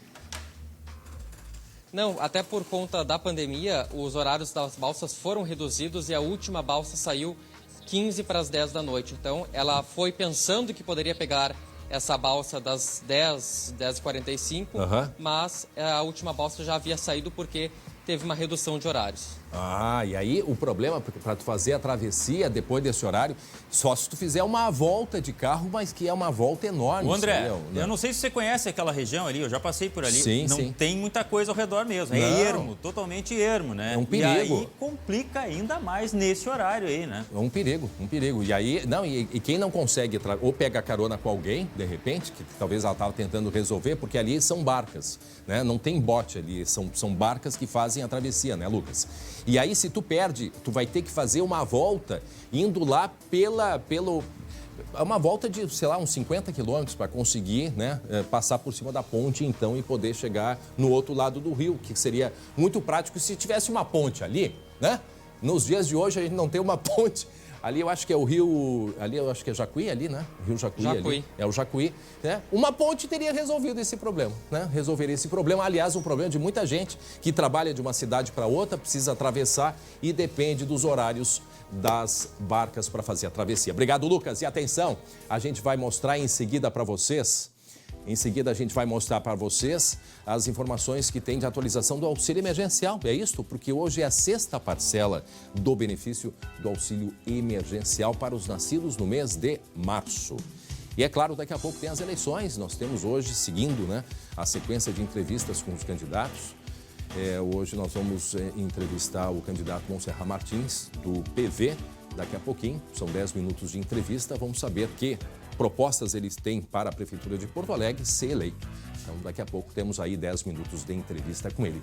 Não, até por conta da pandemia, os horários das balsas foram reduzidos e a última balsa saiu 15 para as 10 da noite. Então, ela foi pensando que poderia pegar essa balsa das 10h45, mas a última balsa já havia saído porque teve uma redução de horários. E aí o problema para tu fazer a travessia depois desse horário, só se tu fizer uma volta de carro, mas que é uma volta enorme. O André, né? eu não sei se você conhece aquela região ali, eu já passei por ali. Sim, não tem muita coisa ao redor mesmo. Não. É ermo, totalmente ermo, né? É um perigo. E aí complica ainda mais nesse horário aí, né? É um perigo. E aí, e quem não consegue, ou pega carona com alguém, de repente, que talvez ela estava tentando resolver, porque ali são barcas, né? Não tem bote ali, são barcas que fazem a travessia, né, Lucas? E aí, se tu perde, tu vai ter que fazer uma volta indo lá uma volta de, sei lá, uns 50 quilômetros para conseguir, né, passar por cima da ponte, então, e poder chegar no outro lado do rio, que seria muito prático se tivesse uma ponte ali, né? Nos dias de hoje, a gente não tem uma ponte. Ali eu acho que é o rio... Ali eu acho que é Jacuí, ali, né? Rio Jacuí. Ali. É o Jacuí, né? Uma ponte teria resolvido esse problema, né? Resolveria esse problema. Aliás, um problema de muita gente que trabalha de uma cidade para outra, precisa atravessar e depende dos horários das barcas para fazer a travessia. Obrigado, Lucas. E atenção, a gente vai mostrar em seguida para vocês... Em seguida, a gente vai mostrar para vocês as informações que tem de atualização do auxílio emergencial. É isso? Porque hoje é a 6ª parcela do benefício do auxílio emergencial para os nascidos no mês de março. E é claro, daqui a pouco tem as eleições. Nós temos hoje, seguindo, né, a sequência de entrevistas com os candidatos. Hoje nós vamos entrevistar o candidato Monserrat Martins, do PV. Daqui a pouquinho, são 10 minutos de entrevista. Vamos saber que propostas eles têm para a Prefeitura de Porto Alegre ser eleito. Então, daqui a pouco temos aí 10 minutos de entrevista com ele.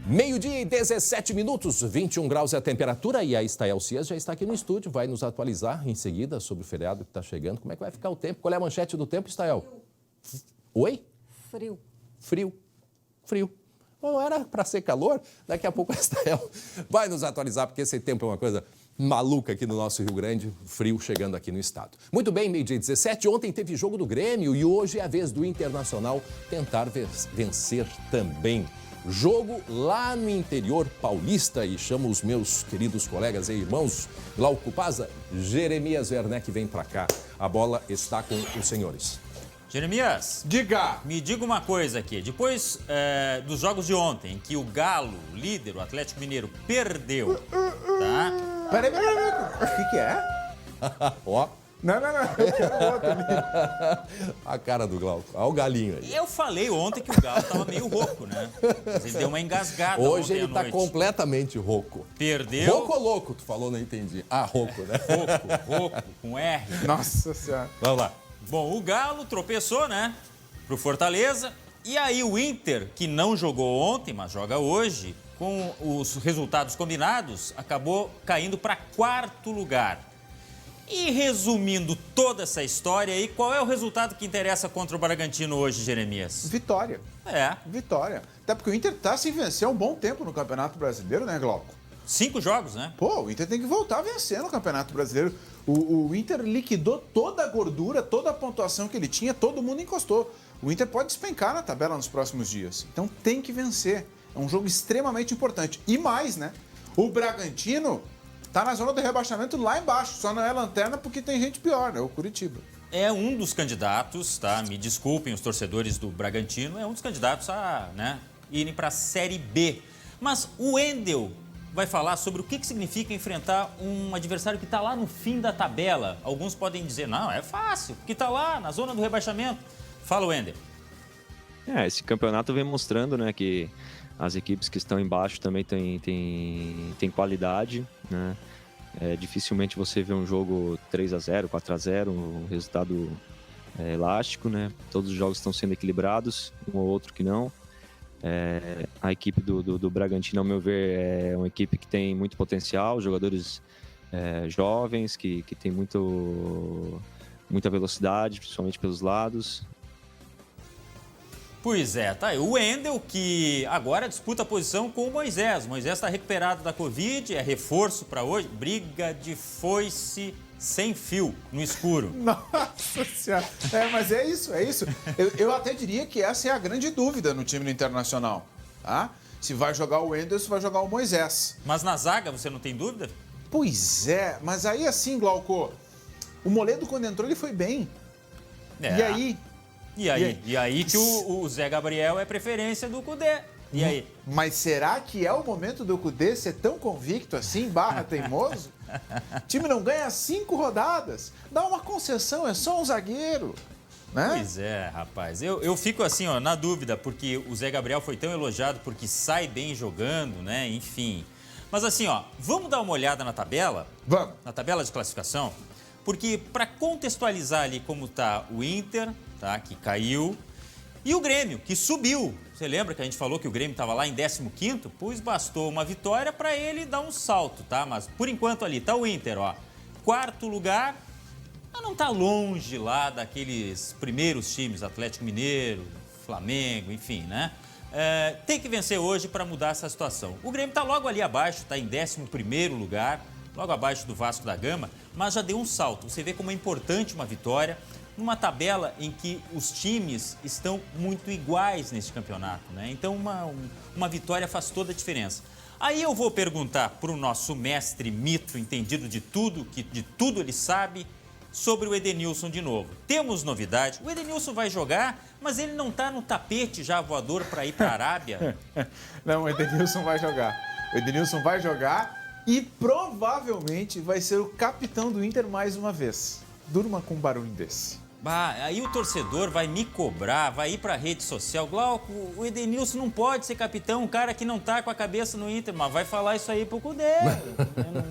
12h e 17 minutos, 21 graus é a temperatura e a Estael Cias já está aqui no estúdio, vai nos atualizar em seguida sobre o feriado que está chegando. Como é que vai ficar o tempo? Qual é a manchete do tempo, Estael? Oi? Frio. Não era para ser calor? Daqui a pouco a Estael vai nos atualizar, porque esse tempo é uma coisa maluca aqui no nosso Rio Grande, frio chegando aqui no estado. Muito bem, 12h17, ontem teve jogo do Grêmio e hoje é a vez do Internacional tentar vencer também. Jogo lá no interior paulista e chamo os meus queridos colegas e irmãos, Glauco Paza, Jeremias Werneck vem para cá. A bola está com os senhores. Jeremias, me diga uma coisa aqui. Depois dos jogos de ontem, que o Galo, líder, o Atlético Mineiro, perdeu, tá? Peraí. O que é? Ó. Não. Eu quero outro, amigo. A cara do Glauco. Olha o galinho aí. Eu falei ontem que o Galo estava meio rouco, né? Ele deu uma engasgada hoje ontem ele está completamente rouco. Perdeu. Rouco ou louco? Tu falou, não entendi. Rouco, né? Rouco, com R. Nossa Senhora. Vamos lá. Bom, o Galo tropeçou, né? Pro Fortaleza. E aí o Inter, que não jogou ontem, mas joga hoje, com os resultados combinados, acabou caindo para 4º lugar. E resumindo toda essa história aí, qual é o resultado que interessa contra o Bragantino hoje, Jeremias? Vitória. Vitória. Até porque o Inter tá sem vencer há um bom tempo no Campeonato Brasileiro, né, Glauco? 5 jogos, né? Pô, o Inter tem que voltar a vencer no Campeonato Brasileiro. O Inter liquidou toda a gordura, toda a pontuação que ele tinha, todo mundo encostou. O Inter pode despencar na tabela nos próximos dias. Então tem que vencer. É um jogo extremamente importante. E mais, né? O Bragantino tá na zona do rebaixamento lá embaixo. Só não é lanterna porque tem gente pior, né? O Curitiba. É um dos candidatos, tá? Me desculpem os torcedores do Bragantino, é um dos candidatos a, né, irem para a Série B. Mas o Wendel vai falar sobre o que significa enfrentar um adversário que está lá no fim da tabela. Alguns podem dizer, não, é fácil, porque está lá na zona do rebaixamento. Fala, Wendel. Esse campeonato vem mostrando, né, que as equipes que estão embaixo também têm qualidade, né? Dificilmente você vê um jogo 3-0, 4-0, um resultado elástico, né? Todos os jogos estão sendo equilibrados, um ou outro que não. A equipe do Bragantino, ao meu ver, é uma equipe que tem muito potencial, jogadores jovens, que tem muita velocidade, principalmente pelos lados. Pois é, tá aí. O Wendel, que agora disputa a posição com o Moisés. O Moisés está recuperado da Covid, é reforço para hoje. Briga de foice sem fio, no escuro. Nossa Senhora. Mas é isso. Eu até diria que essa é a grande dúvida no time do Internacional, tá? Se vai jogar o Wendel, se vai jogar o Moisés. Mas na zaga, você não tem dúvida? Pois é, mas aí assim, Glauco, o Moledo quando entrou ele foi bem. E aí? E aí que o Zé Gabriel é preferência do Cudê. E aí? Mas será que é o momento do Cudê ser tão convicto assim, /teimoso? O time não ganha 5 rodadas. Dá uma concessão, é só um zagueiro. Né? Pois é, rapaz. Eu fico assim, ó, na dúvida, porque o Zé Gabriel foi tão elogiado porque sai bem jogando, né? Enfim. Mas assim, ó, vamos dar uma olhada na tabela? Vamos. Na tabela de classificação? Porque para contextualizar ali como tá o Inter, tá, que caiu, e o Grêmio, que subiu. Você lembra que a gente falou que o Grêmio estava lá em 15º? Pois bastou uma vitória para ele dar um salto, tá? Mas por enquanto ali tá o Inter, ó. 4º lugar, mas não tá longe lá daqueles primeiros times, Atlético Mineiro, Flamengo, enfim, né? Tem que vencer hoje para mudar essa situação. O Grêmio tá logo ali abaixo, tá em 11º lugar, logo abaixo do Vasco da Gama, mas já deu um salto. Você vê como é importante uma vitória numa tabela em que os times estão muito iguais nesse campeonato, né? Então uma vitória faz toda a diferença. Aí eu vou perguntar para o nosso mestre mito, entendido de tudo, que de tudo ele sabe, sobre o Edenilson de novo. Temos novidade. O Edenilson vai jogar, mas ele não está no tapete já voador para ir para a Arábia? Não, o Edenilson vai jogar. O Edenilson vai jogar e provavelmente vai ser o capitão do Inter mais uma vez. Durma com um barulho desse. Aí o torcedor vai me cobrar, vai ir para a rede social. Glauco, o Edenilson não pode ser capitão, um cara que não tá com a cabeça no Inter, mas vai falar isso aí pro Cudê.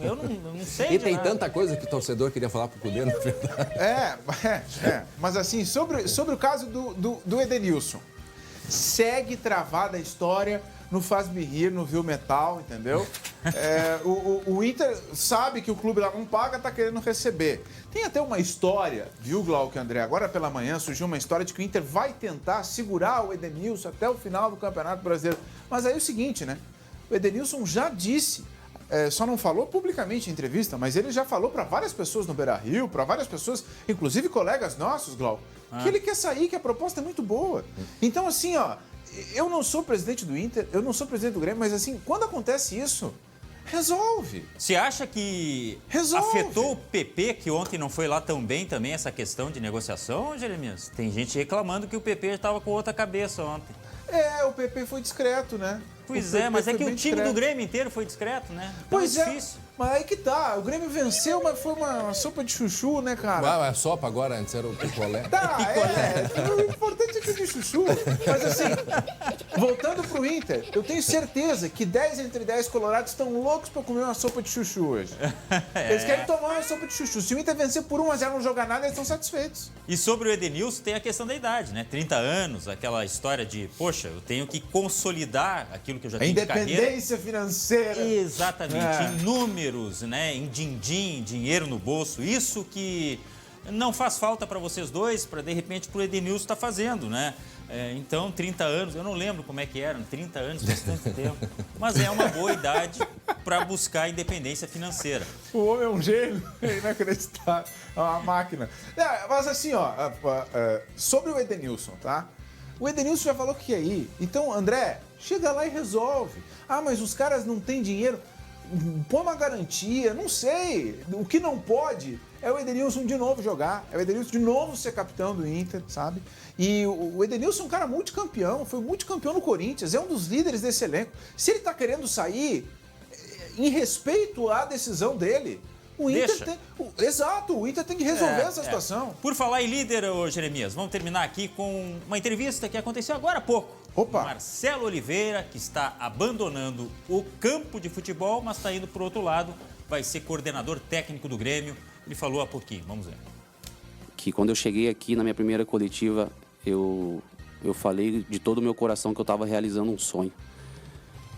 Eu não sei. E tem tanta coisa que o torcedor queria falar pro Cudê, na verdade. Mas assim, sobre o caso do Edenilson, segue travada a história, não faz me rir, não viu metal, entendeu? O Inter sabe que o clube lá não paga, tá querendo receber. Tem até uma história, viu, Glauco e André? Agora pela manhã surgiu uma história de que o Inter vai tentar segurar o Edenilson até o final do Campeonato Brasileiro. Mas aí é o seguinte, né? O Edenilson já disse, só não falou publicamente em entrevista, mas ele já falou para várias pessoas no Beira-Rio, para várias pessoas, inclusive colegas nossos, Glauco, que ele quer sair, que a proposta é muito boa. Então, assim, ó, eu não sou presidente do Inter, eu não sou presidente do Grêmio, mas assim, quando acontece isso, resolve. Você acha que afetou o PP, que ontem não foi lá tão bem também, essa questão de negociação, Jeremias? Tem gente reclamando que o PP estava com outra cabeça ontem. O PP foi discreto, né? Pois mas é que o time do Grêmio inteiro foi discreto, né? Então pois é difícil. Mas aí que tá, o Grêmio venceu, mas foi uma sopa de chuchu, né, cara? É sopa agora, antes era o picolé. O importante é que é de chuchu. Mas assim, voltando pro Inter, eu tenho certeza que 10 entre 10 colorados estão loucos pra comer uma sopa de chuchu hoje. Eles querem tomar uma sopa de chuchu. Se o Inter vencer por 1-0 não jogar nada, eles estão satisfeitos. E sobre o Edenilson tem a questão da idade, né? 30 anos, aquela história de, poxa, eu tenho que consolidar aquilo que eu já tenho de carreira. Independência financeira. Exatamente, em números, né? Em din-din, dinheiro no bolso. Isso que não faz falta para vocês dois, para de repente pro Edenilson tá fazendo, né? Então, 30 anos, eu não lembro como é que eram, 30 anos, faz tanto tempo. Mas é uma boa idade para buscar independência financeira. O homem é um gênio, é inacreditável, é uma máquina. Mas assim, ó, sobre o Edenilson, tá? O Edenilson já falou que ia ir. Então, André, chega lá e resolve. Mas os caras não têm dinheiro. Põe uma garantia, não sei. O que não pode é o Edenilson de novo jogar, é o Edenilson de novo ser capitão do Inter, sabe? E o Edenilson é um cara multicampeão, foi multicampeão no Corinthians, é um dos líderes desse elenco. Se ele tá querendo sair, em respeito à decisão dele, o Inter tem... Exato, o Inter tem que resolver essa situação. Por falar em líder, Jeremias, vamos terminar aqui com uma entrevista que aconteceu agora há pouco. Opa! Marcelo Oliveira, que está abandonando o campo de futebol, mas está indo para o outro lado, vai ser coordenador técnico do Grêmio. Ele falou há pouquinho, vamos ver. Que quando eu cheguei aqui na minha primeira coletiva, eu falei de todo o meu coração que eu estava realizando um sonho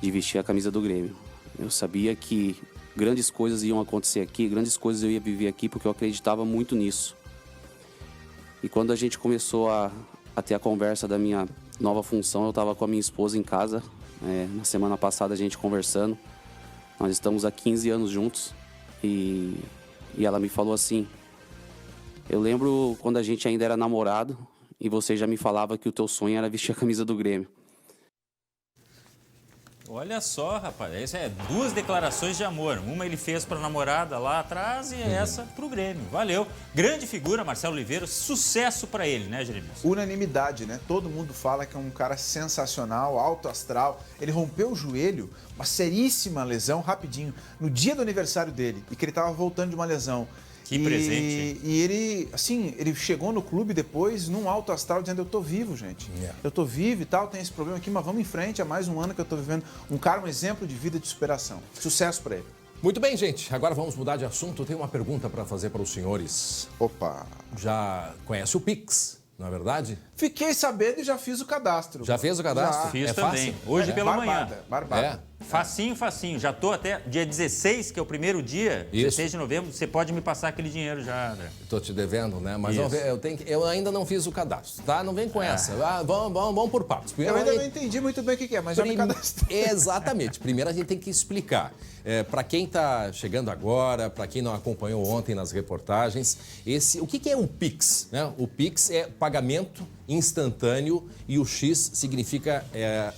de vestir a camisa do Grêmio. Eu sabia que grandes coisas iam acontecer aqui, grandes coisas eu ia viver aqui, porque eu acreditava muito nisso. E quando a gente começou a ter a conversa da minha nova função, eu estava com a minha esposa em casa. Na semana passada a gente conversando. Nós estamos há 15 anos juntos e ela me falou assim: eu lembro quando a gente ainda era namorado e você já me falava que o teu sonho era vestir a camisa do Grêmio. Olha só, rapaz, isso é 2 declarações de amor. Uma ele fez para a namorada lá atrás e essa para o Grêmio. Valeu. Grande figura, Marcelo Oliveira. Sucesso para ele, né, Jeremias? Unanimidade, né? Todo mundo fala que é um cara sensacional, alto astral. Ele rompeu o joelho, uma seríssima lesão, rapidinho, no dia do aniversário dele, e que ele estava voltando de uma lesão. Que presente. E ele, assim, ele chegou no clube depois, num alto astral, dizendo: eu tô vivo, gente. Eu tô vivo e tal, tem esse problema aqui, mas vamos em frente, há mais um ano que eu tô vivendo. Um cara, um exemplo de vida, de superação. Sucesso para ele. Muito bem, gente. Agora vamos mudar de assunto. Eu tenho uma pergunta para fazer para os senhores. Opa! Já conhece o Pix, não é verdade? Fiquei sabendo e já fiz o cadastro. Já fez o cadastro? Já. Fiz é também. fácil? Hoje pela manhã. Barbada. Facinho, facinho. Já tô até dia 16, que é o primeiro dia, Isso. 16 de novembro, você pode me passar aquele dinheiro já, né? Estou te devendo, né? Mas Isso. vamos ver, eu ainda não fiz o cadastro, tá? Não vem com essa. Vamos por partes. Eu ainda não entendi muito bem o que é, mas já me cadastrei. Exatamente. Primeiro a gente tem que explicar. Para quem está chegando agora, para quem não acompanhou ontem nas reportagens, o que é o Pix? Né? O Pix é pagamento instantâneo e o X significa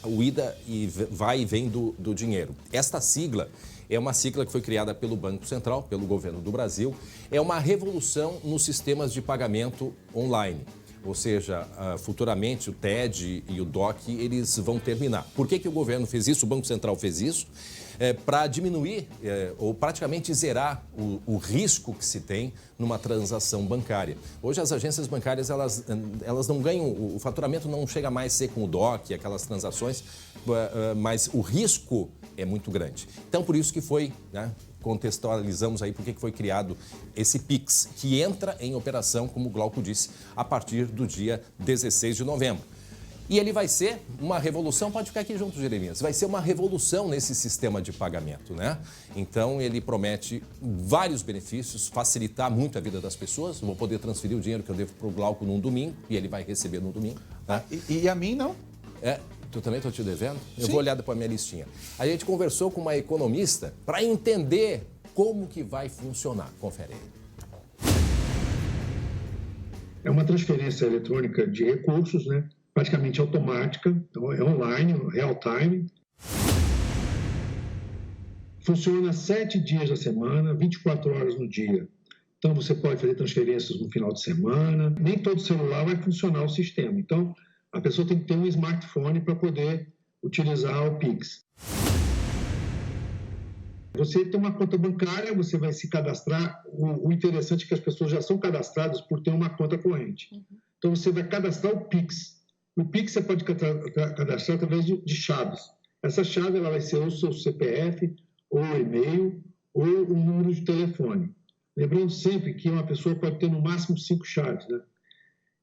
o ida e vai e vem do dinheiro. Esta sigla é uma sigla que foi criada pelo Banco Central, pelo governo do Brasil. É uma revolução nos sistemas de pagamento online. Ou seja, futuramente o TED e o DOC, eles vão terminar. Por que o governo fez isso, o Banco Central fez isso? Para diminuir ou praticamente zerar o risco que se tem numa transação bancária. Hoje as agências bancárias, elas não ganham, o faturamento não chega mais a ser com o DOC, aquelas transações, mas o risco é muito grande. Então, por isso que foi, né, contextualizamos aí por que foi criado esse Pix, que entra em operação, como o Glauco disse, a partir do dia 16 de novembro. E ele vai ser uma revolução, pode ficar aqui junto, Jeremias, vai ser uma revolução nesse sistema de pagamento, né? Então, ele promete vários benefícios, facilitar muito a vida das pessoas. Vou poder transferir o dinheiro que eu devo para o Glauco num domingo, e ele vai receber no domingo. Tá? E a mim, não? Tu também estou te devendo? Eu Sim. vou olhar depois a minha listinha. A gente conversou com uma economista para entender como que vai funcionar. Confere aí. É uma transferência eletrônica de recursos, né? Praticamente automática, então é online, real time. Funciona 7 dias da semana, 24 horas no dia. Então você pode fazer transferências no final de semana. Nem todo celular vai funcionar o sistema. Então a pessoa tem que ter um smartphone para poder utilizar o Pix. Você tem uma conta bancária, você vai se cadastrar. O interessante é que as pessoas já são cadastradas por ter uma conta corrente. Então você vai cadastrar o Pix. O Pix você pode cadastrar através de chaves. Essa chave ela vai ser ou o seu CPF, ou o e-mail, ou o número de telefone. Lembrando sempre que uma pessoa pode ter no máximo 5 chaves, né?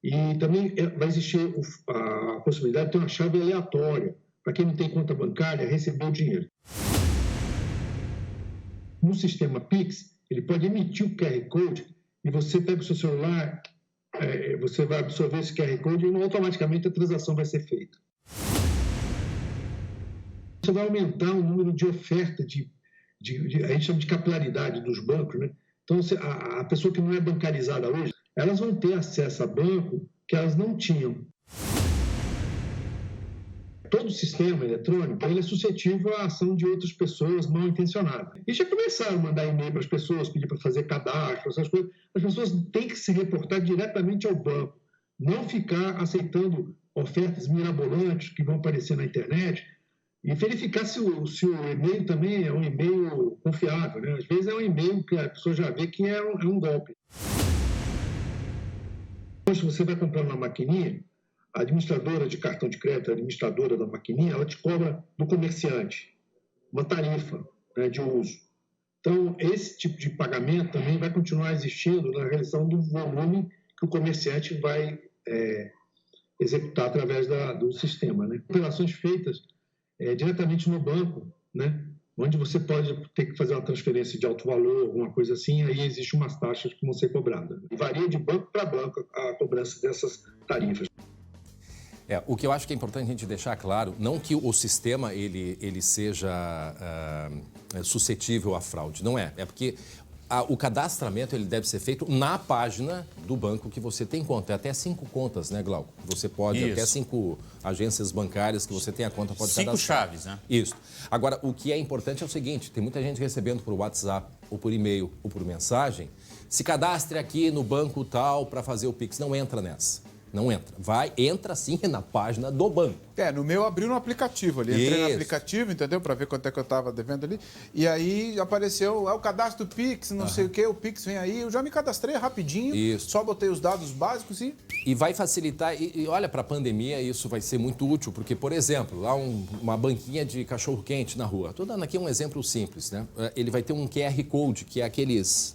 E também vai existir a possibilidade de ter uma chave aleatória, para quem não tem conta bancária, receber o dinheiro. No sistema Pix, ele pode emitir o QR Code e você pega o seu celular, você vai absorver esse QR Code e automaticamente a transação vai ser feita. Você vai aumentar o número de oferta, a gente chama de capilaridade dos bancos, né? Então, a pessoa que não é bancarizada hoje, elas vão ter acesso a banco que elas não tinham. Todo o sistema eletrônico ele é suscetível à ação de outras pessoas mal intencionadas. E já começaram a mandar e-mail para as pessoas, pedir para fazer cadastro, essas coisas. As pessoas têm que se reportar diretamente ao banco, não ficar aceitando ofertas mirabolantes que vão aparecer na internet e verificar se o e-mail também é um e-mail confiável, né? Às vezes é um e-mail que a pessoa já vê que é um golpe. Se você vai comprar uma maquininha, a administradora de cartão de crédito, a administradora da maquininha, ela te cobra do comerciante uma tarifa, né, de uso. Então, esse tipo de pagamento também vai continuar existindo na realização do volume que o comerciante vai executar através do sistema, né? Operações feitas diretamente no banco, né, onde você pode ter que fazer uma transferência de alto valor, alguma coisa assim, aí existem umas taxas que vão ser cobradas. Varia de banco para banco a cobrança dessas tarifas. O que eu acho que é importante a gente deixar claro, não que o sistema ele seja suscetível à fraude, não é. É porque o cadastramento ele deve ser feito na página do banco que você tem conta. É até 5 contas, né, Glauco? Você pode, até 5 agências bancárias que você tem a conta, pode cadastrar. 5 chaves, né? Isso. Agora, o que é importante é o seguinte, tem muita gente recebendo por WhatsApp, ou por e-mail, ou por mensagem, se cadastre aqui no banco tal para fazer o Pix. Não entra nessa. Não entra. Entra sim na página do banco. No meu abriu no aplicativo ali. Entrei no aplicativo, entendeu? Para ver quanto é que eu estava devendo ali. E aí apareceu o cadastro do Pix, não sei o quê, o Pix vem aí. Eu já me cadastrei rapidinho. Isso. Só botei os dados básicos e vai facilitar. E olha, para a pandemia isso vai ser muito útil, porque, por exemplo, lá uma banquinha de cachorro-quente na rua. Estou dando aqui um exemplo simples, né? Ele vai ter um QR Code, que é aqueles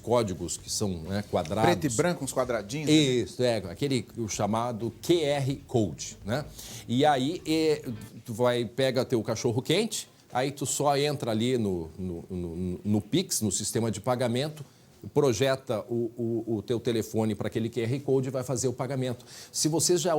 códigos que são quadrados. Preto e branco, uns quadradinhos. Isso, o chamado QR Code, né? E aí tu pega teu cachorro quente, aí tu só entra ali no Pix, no sistema de pagamento, projeta o teu telefone para aquele QR Code e vai fazer o pagamento. Se vocês já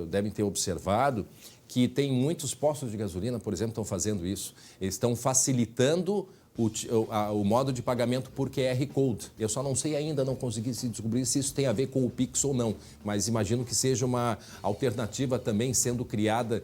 devem ter observado que tem muitos postos de gasolina, por exemplo, estão fazendo isso. Eles estão facilitando o modo de pagamento por QR Code. Eu só não sei ainda, não consegui descobrir se isso tem a ver com o Pix ou não, mas imagino que seja uma alternativa também sendo criada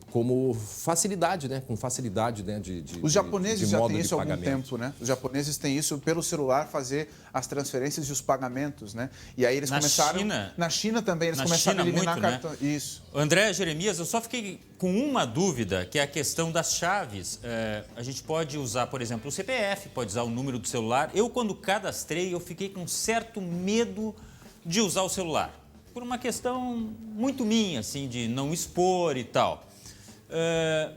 como facilidade, né? Com facilidade, né? Os japoneses já têm isso há algum tempo, né? Os japoneses têm isso pelo celular, fazer as transferências e os pagamentos, né? E aí eles começaram... Na China também, eles começaram a eliminar cartão. Isso. André, Jeremias, eu só fiquei com uma dúvida, que é a questão das chaves. A gente pode usar, por exemplo, o CPF, pode usar o número do celular. Eu, quando cadastrei, eu fiquei com certo medo de usar o celular. Por uma questão muito minha, assim, de não expor e tal.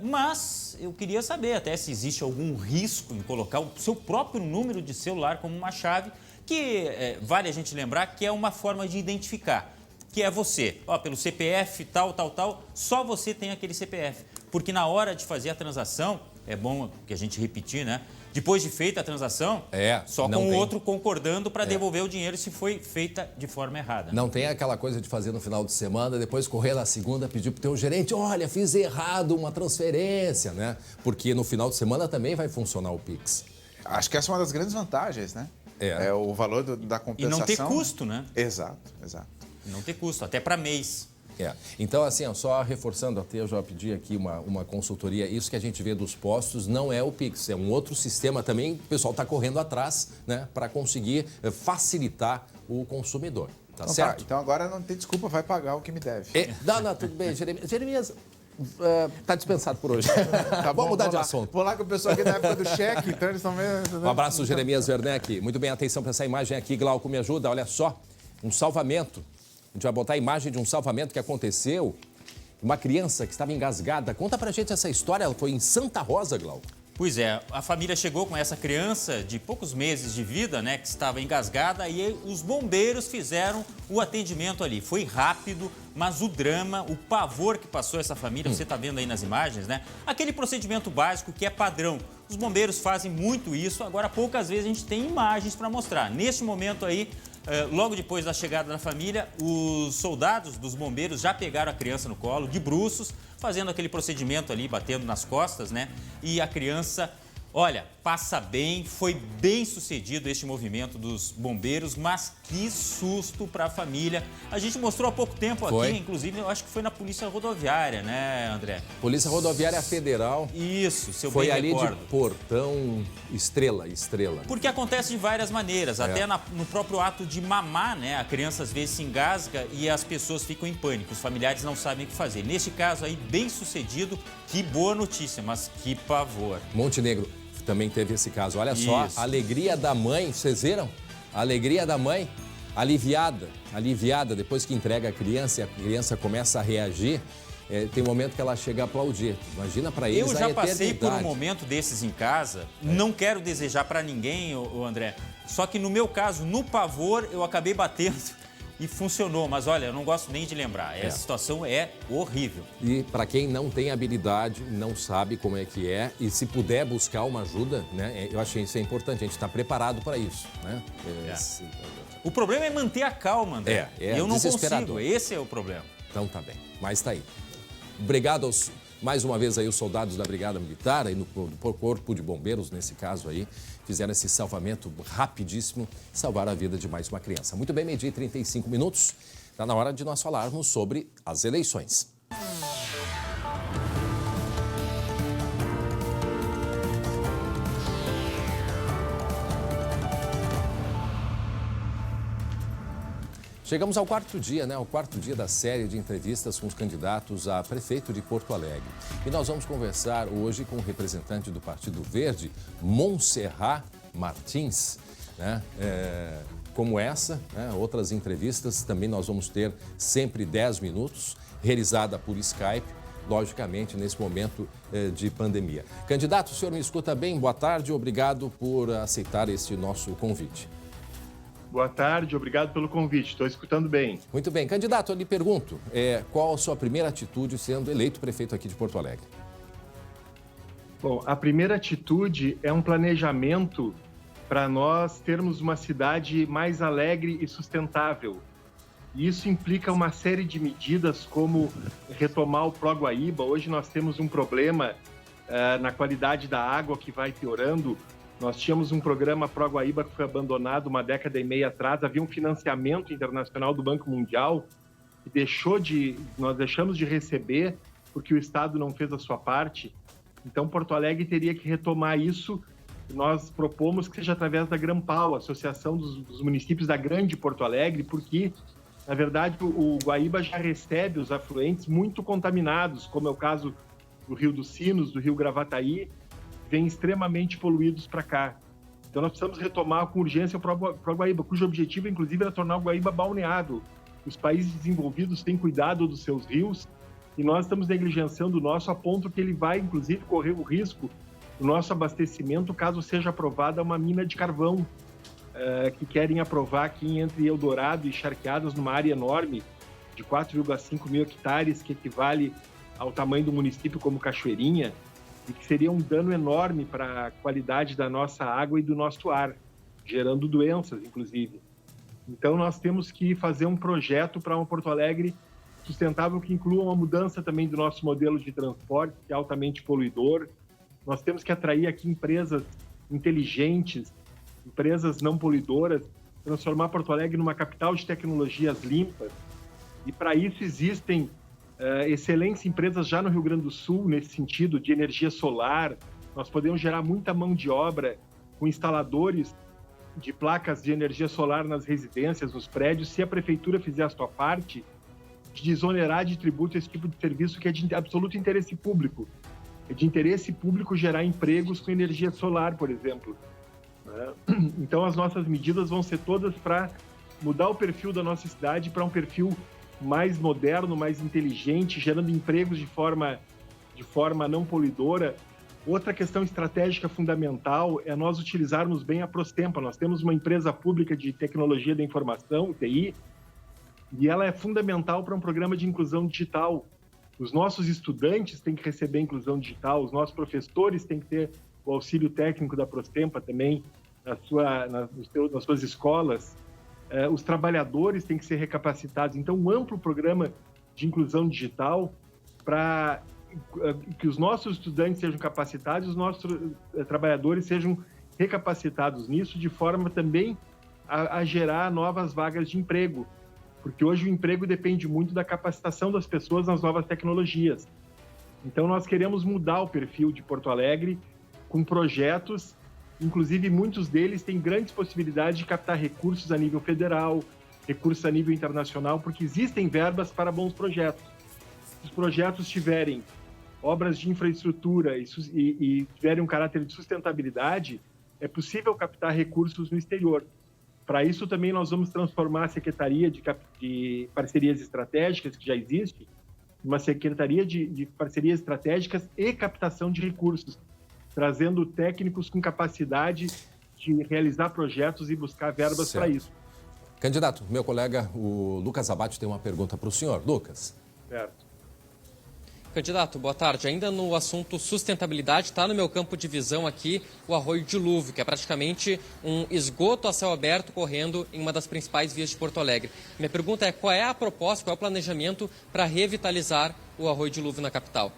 Mas eu queria saber até se existe algum risco em colocar o seu próprio número de celular como uma chave, que vale a gente lembrar que é uma forma de identificar. Que é você, pelo CPF, tal, só você tem aquele CPF. Porque na hora de fazer a transação, é bom que a gente repetir, né? Depois de feita a transação, só com o outro concordando para devolver o dinheiro se foi feita de forma errada. Não tem aquela coisa de fazer no final de semana, depois correr na segunda, pedir para o teu gerente, olha, fiz errado uma transferência, né? Porque no final de semana também vai funcionar o Pix. Acho que essa é uma das grandes vantagens, né? É o valor da compensação. E não ter custo, né? Exato. Não ter custo, até para mês. Então, assim, só reforçando, até eu já pedi aqui uma consultoria, isso que a gente vê dos postos não é o Pix, é um outro sistema também, o pessoal está correndo atrás, né, para conseguir facilitar o consumidor, tá certo? Então agora não tem desculpa, vai pagar o que me deve. Não, tudo bem, Jeremias, tá dispensado por hoje. Tá bom, vamos mudar de assunto. Vou lá com o pessoal aqui da época do cheque, então eles estão meio... Um abraço, Jeremias Werneck. Muito bem, atenção para essa imagem aqui, Glauco, me ajuda, olha só, um salvamento. A gente vai botar a imagem de um salvamento que aconteceu. Uma criança que estava engasgada. Conta pra gente essa história, ela foi em Santa Rosa, Glauco. Pois é, a família chegou com essa criança de poucos meses de vida, né, que estava engasgada, e os bombeiros fizeram o atendimento ali. Foi rápido, mas o drama, o pavor que passou essa família, você está vendo aí nas imagens, né? Aquele procedimento básico que é padrão. Os bombeiros fazem muito isso, agora poucas vezes a gente tem imagens para mostrar. Neste momento aí, logo depois da chegada da família, os soldados dos bombeiros já pegaram a criança no colo, de bruços, fazendo aquele procedimento ali, batendo nas costas, né? E a criança, olha, passa bem, foi bem sucedido este movimento dos bombeiros, mas que susto para a família. A gente mostrou há pouco tempo aqui, inclusive, eu acho que foi na Polícia Rodoviária, né, André? Polícia Rodoviária Federal. Isso, se eu foi bem ali recordo. De Portão Estrela. Porque acontece de várias maneiras, até no próprio ato de mamar, né? A criança às vezes se engasga e as pessoas ficam em pânico, os familiares não sabem o que fazer. Neste caso aí, bem sucedido, que boa notícia, mas que pavor. Montenegro também teve esse caso. Olha só, a alegria da mãe, vocês viram? A alegria da mãe, aliviada, depois que entrega a criança e a criança começa a reagir, tem um momento que ela chega a aplaudir. Imagina para eles a eternidade. Eu já passei por um momento desses em casa, não quero desejar para ninguém, André, só que no meu caso, no pavor, eu acabei batendo. E funcionou, mas olha, eu não gosto nem de lembrar. Essa situação é horrível. E para quem não tem habilidade, não sabe como é que é, e se puder buscar uma ajuda, né? Eu achei isso importante, a gente está preparado para isso, né? O problema é manter a calma, André. Eu não consigo, esse é o problema. Então tá bem, mas tá aí. Obrigado mais uma vez aí os soldados da Brigada Militar e no Corpo de Bombeiros, nesse caso aí, fizeram esse salvamento rapidíssimo, salvaram a vida de mais uma criança. Muito bem, 12h35. Está na hora de nós falarmos sobre as eleições. Chegamos ao quarto dia, O quarto dia da série de entrevistas com os candidatos a prefeito de Porto Alegre. E nós vamos conversar hoje com o representante do Partido Verde, Montserrat Martins, como essa, outras entrevistas também nós vamos ter sempre 10 minutos, realizada por Skype, logicamente nesse momento de pandemia. Candidato, o senhor me escuta bem? Boa tarde, obrigado por aceitar este nosso convite. Boa tarde, obrigado pelo convite, estou escutando bem. Muito bem. Candidato, eu lhe pergunto, qual a sua primeira atitude sendo eleito prefeito aqui de Porto Alegre? Bom, a primeira atitude é um planejamento para nós termos uma cidade mais alegre e sustentável. E isso implica uma série de medidas como retomar o Pro-Guaíba. Hoje nós temos um problema na qualidade da água que vai piorando. Nós tínhamos um programa Pro-Guaíba que foi abandonado uma década e meia atrás. Havia um financiamento internacional do Banco Mundial que nós deixamos de receber porque o Estado não fez a sua parte. Então, Porto Alegre teria que retomar isso. Nós propomos que seja através da Grampal, Associação dos Municípios da Grande Porto Alegre, porque, na verdade, o Guaíba já recebe os afluentes muito contaminados, como é o caso do Rio dos Sinos, do Rio Gravataí, vêm extremamente poluídos para cá. Então nós precisamos retomar com urgência o Pro-Guaíba, cujo objetivo, inclusive, era tornar o Guaíba balneado. Os países desenvolvidos têm cuidado dos seus rios e nós estamos negligenciando o nosso a ponto que ele vai, inclusive, correr o risco do nosso abastecimento caso seja aprovada uma mina de carvão que querem aprovar aqui entre Eldorado e Charqueadas, numa área enorme de 4,5 mil hectares, que equivale ao tamanho do município como Cachoeirinha, e que seria um dano enorme para a qualidade da nossa água e do nosso ar, gerando doenças, inclusive. Então, nós temos que fazer um projeto para uma Porto Alegre sustentável que inclua uma mudança também do nosso modelo de transporte, que é altamente poluidor. Nós temos que atrair aqui empresas inteligentes, empresas não poluidoras, transformar Porto Alegre numa capital de tecnologias limpas. E, para isso, existem excelentes empresas já no Rio Grande do Sul, nesse sentido, de energia solar. Nós podemos gerar muita mão de obra com instaladores de placas de energia solar nas residências, nos prédios, se a prefeitura fizer a sua parte, de desonerar de tributo esse tipo de serviço que é de absoluto interesse público. É de interesse público gerar empregos com energia solar, por exemplo. Então, as nossas medidas vão ser todas para mudar o perfil da nossa cidade para um perfil mais moderno, mais inteligente, gerando empregos de forma não poluidora. Outra questão estratégica fundamental é nós utilizarmos bem a Prostempa. Nós temos uma empresa pública de tecnologia da informação, TI, e ela é fundamental para um programa de inclusão digital. Os nossos estudantes têm que receber inclusão digital, os nossos professores têm que ter o auxílio técnico da Prostempa também nas suas escolas. Os trabalhadores têm que ser recapacitados. Então, um amplo programa de inclusão digital para que os nossos estudantes sejam capacitados e os nossos trabalhadores sejam recapacitados nisso, de forma também a gerar novas vagas de emprego. Porque hoje o emprego depende muito da capacitação das pessoas nas novas tecnologias. Então, nós queremos mudar o perfil de Porto Alegre com projetos. Inclusive, muitos deles têm grandes possibilidades de captar recursos a nível federal, recursos a nível internacional, porque existem verbas para bons projetos. Se os projetos tiverem obras de infraestrutura e tiverem um caráter de sustentabilidade, é possível captar recursos no exterior. Para isso, também nós vamos transformar a Secretaria de Parcerias Estratégicas, que já existe, numa Secretaria de Parcerias Estratégicas e Captação de Recursos, trazendo técnicos com capacidade de realizar projetos e buscar verbas para isso. Candidato, meu colega, o Lucas Abate, tem uma pergunta para o senhor. Lucas. Certo. Candidato, boa tarde. Ainda no assunto sustentabilidade, está no meu campo de visão aqui o Arroio Dilúvio, que é praticamente um esgoto a céu aberto correndo em uma das principais vias de Porto Alegre. Minha pergunta é qual é a proposta, qual é o planejamento para revitalizar o Arroio Dilúvio na capital?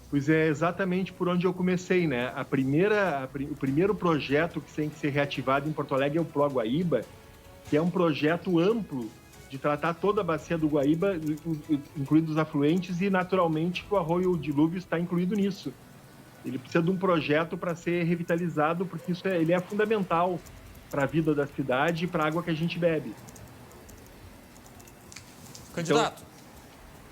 Pois é exatamente por onde eu comecei, né? O primeiro projeto que tem que ser reativado em Porto Alegre é o Pro Guaíba, que é um projeto amplo de tratar toda a bacia do Guaíba, incluindo os afluentes, e naturalmente o Arroio Dilúvio está incluído nisso. Ele precisa de um projeto para ser revitalizado, porque ele é fundamental para a vida da cidade e para a água que a gente bebe. Candidato.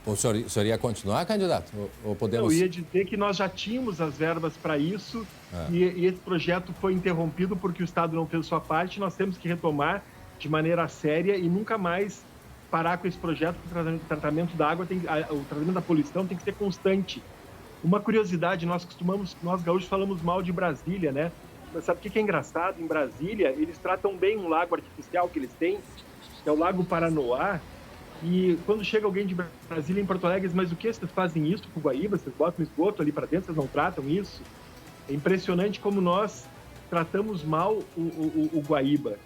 Então, o senhor ia continuar, candidato? Ou podemos... Eu ia dizer que nós já tínhamos as verbas para isso, e esse projeto foi interrompido porque o Estado não fez sua parte. Nós temos que retomar de maneira séria e nunca mais parar com esse projeto, porque o tratamento da água, o tratamento da poluição tem que ser constante. Uma curiosidade, nós gaúchos falamos mal de Brasília, né? Mas sabe o que é engraçado? Em Brasília, eles tratam bem um lago artificial que eles têm, que é o Lago Paranoá, e quando chega alguém de Brasília em Porto Alegre, diz, mas o que vocês fazem isso com o Guaíba? Vocês botam esgoto ali para dentro, vocês não tratam isso? É impressionante como nós tratamos mal o Guaíba.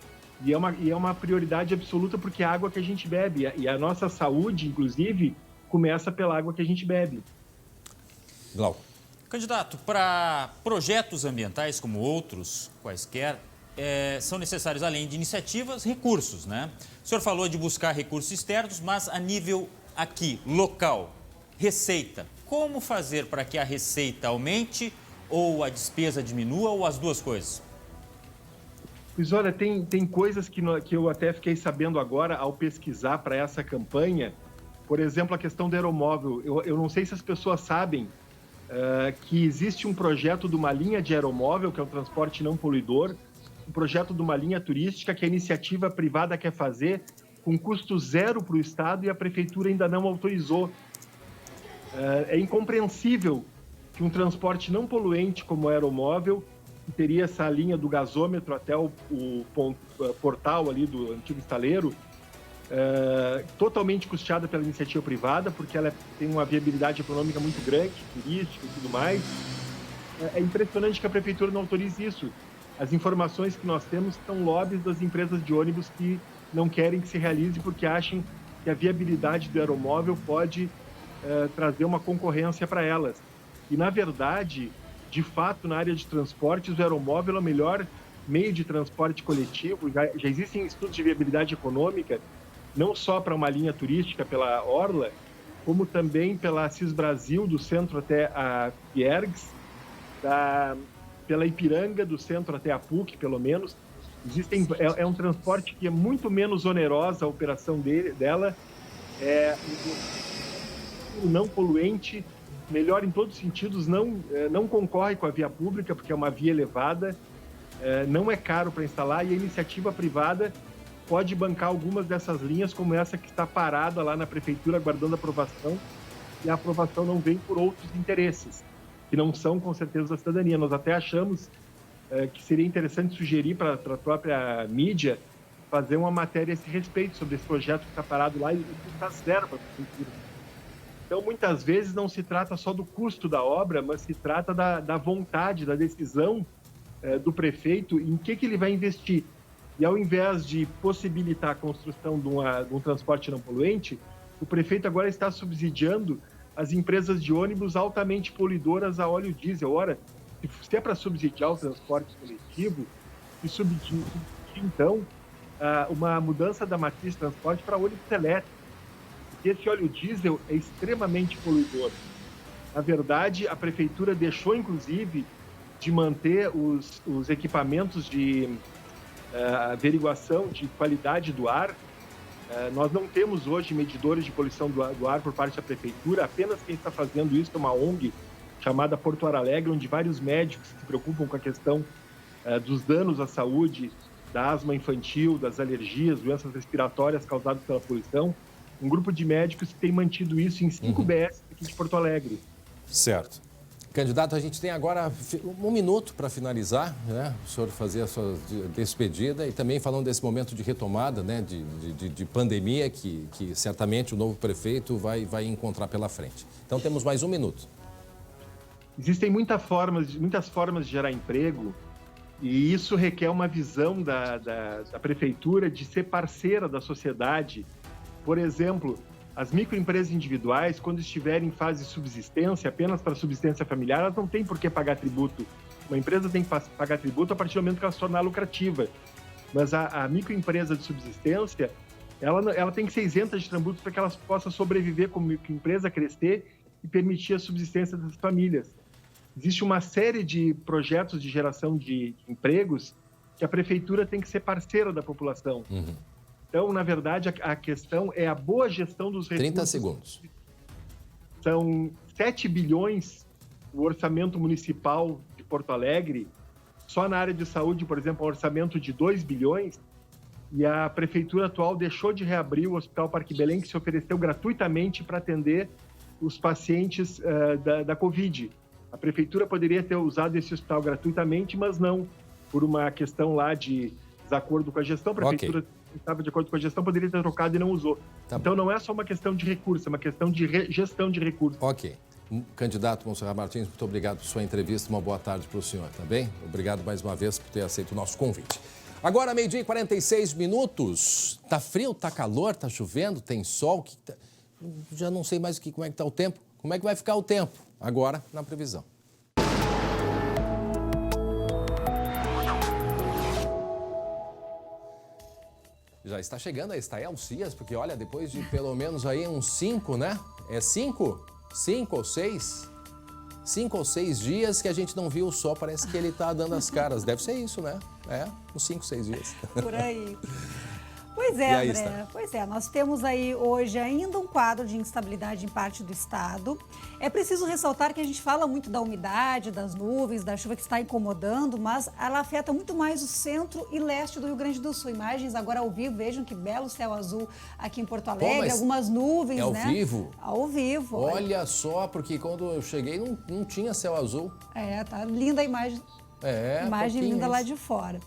E é uma prioridade absoluta porque é a água que a gente bebe. E a nossa saúde, inclusive, começa pela água que a gente bebe. Glauco. Candidato, para projetos ambientais como outros, quaisquer, são necessários, além de iniciativas, recursos, né? O senhor falou de buscar recursos externos, mas a nível aqui, local, receita. Como fazer para que a receita aumente ou a despesa diminua ou as duas coisas? Pois olha, tem coisas que eu até fiquei sabendo agora ao pesquisar para essa campanha. Por exemplo, a questão do aeromóvel. Eu não sei se as pessoas sabem que existe um projeto de uma linha de aeromóvel, que é o transporte não poluidor, um projeto de uma linha turística que a iniciativa privada quer fazer com custo zero para o Estado e a Prefeitura ainda não autorizou. É incompreensível que um transporte não poluente como o aeromóvel, que teria essa linha do gasômetro até o portal ali do antigo estaleiro, totalmente custeada pela iniciativa privada, porque ela tem uma viabilidade econômica muito grande, turística e tudo mais. É impressionante que a Prefeitura não autorize isso. As informações que nós temos são lobbies das empresas de ônibus que não querem que se realize porque acham que a viabilidade do aeromóvel pode trazer uma concorrência para elas. E, na verdade, de fato, na área de transportes, o aeromóvel é o melhor meio de transporte coletivo. Já existem estudos de viabilidade econômica, não só para uma linha turística pela Orla, como também pela Cis Brasil, do centro até a Fiergs, pela Ipiranga, do centro até a PUC, pelo menos. É um transporte que é muito menos onerosa a operação dela, não poluente, melhor em todos os sentidos, não concorre com a via pública, porque é uma via elevada, não é caro para instalar, e a iniciativa privada pode bancar algumas dessas linhas, como essa que está parada lá na Prefeitura, aguardando aprovação, e a aprovação não vem por outros interesses, que não são, com certeza, da cidadania. Nós até achamos que seria interessante sugerir para a própria mídia fazer uma matéria a esse respeito, sobre esse projeto que está parado lá e está zero para a Prefeitura. Então, muitas vezes, não se trata só do custo da obra, mas se trata da vontade, da decisão do prefeito em que ele vai investir. E, ao invés de possibilitar a construção de um transporte não poluente, o prefeito agora está subsidiando as empresas de ônibus altamente poluidoras a óleo diesel. Ora, se é para subsidiar o transporte coletivo, e subsidiar, então, uma mudança da matriz de transporte para ônibus elétrico. Esse óleo diesel é extremamente poluidor. Na verdade, a Prefeitura deixou, inclusive, de manter os equipamentos de averiguação de qualidade do ar. Nós não temos hoje medidores de poluição do ar por parte da Prefeitura, apenas quem está fazendo isso é uma ONG chamada Porto Alegre, onde vários médicos se preocupam com a questão dos danos à saúde, da asma infantil, das alergias, doenças respiratórias causadas pela poluição. Um grupo de médicos que tem mantido isso em 5 BS aqui de Porto Alegre. Certo. Candidato, a gente tem agora 1 minuto para finalizar, né? O senhor fazer a sua despedida e também falando desse momento de retomada, né? De pandemia que certamente o novo prefeito vai encontrar pela frente. Então temos mais 1 minuto. Existem muitas formas de gerar emprego e isso requer uma visão da prefeitura de ser parceira da sociedade. Por exemplo, as microempresas individuais, quando estiverem em fase de subsistência, apenas para subsistência familiar, elas não têm por que pagar tributo. Uma empresa tem que pagar tributo a partir do momento que ela se tornar lucrativa. Mas a microempresa de subsistência, ela tem que ser isenta de tributos para que ela possa sobreviver como microempresa, crescer e permitir a subsistência das famílias. Existe uma série de projetos de geração de empregos que a prefeitura tem que ser parceira da população. Uhum. Então, na verdade, a questão é a boa gestão dos recursos. 30 segundos. São 7 bilhões o orçamento municipal de Porto Alegre. Só na área de saúde, por exemplo, um orçamento de 2 bilhões. E a prefeitura atual deixou de reabrir o Hospital Parque Belém, que se ofereceu gratuitamente para atender os pacientes da Covid. A prefeitura poderia ter usado esse hospital gratuitamente, mas não. Por uma questão lá de desacordo com a gestão, a prefeitura estava de acordo com a gestão, poderia ter trocado e não usou. Tá então, não é só uma questão de recurso, é uma questão de gestão de recursos. Ok. Candidato Monserrat Martins, muito obrigado por sua entrevista. Uma boa tarde para o senhor, tá bem? Obrigado mais uma vez por ter aceito o nosso convite. Agora, 12h e 46 minutos. Tá frio, tá calor, tá chovendo, tem sol? Já não sei mais como é que tá o tempo. Como é que vai ficar o tempo? Agora, na previsão. Já está chegando a Estael Cias, porque olha, depois de pelo menos aí uns 5, né? É 5? 5 ou 6? 5 ou 6 dias que a gente não viu o sol, parece que ele está dando as caras. Deve ser isso, né? É, uns 5, 6 dias. Por aí. Pois é, aí, André. está? Pois é, nós temos aí hoje ainda um quadro de instabilidade em parte do estado. É preciso ressaltar que a gente fala muito da umidade, das nuvens, da chuva que está incomodando, mas ela afeta muito mais o centro e leste do Rio Grande do Sul. Imagens agora ao vivo, vejam que belo céu azul aqui em Porto Alegre, algumas nuvens, é ao né? vivo? Ao vivo. Olha só, porque quando eu cheguei não tinha céu azul. É, tá linda a imagem. Imagem linda lá de fora.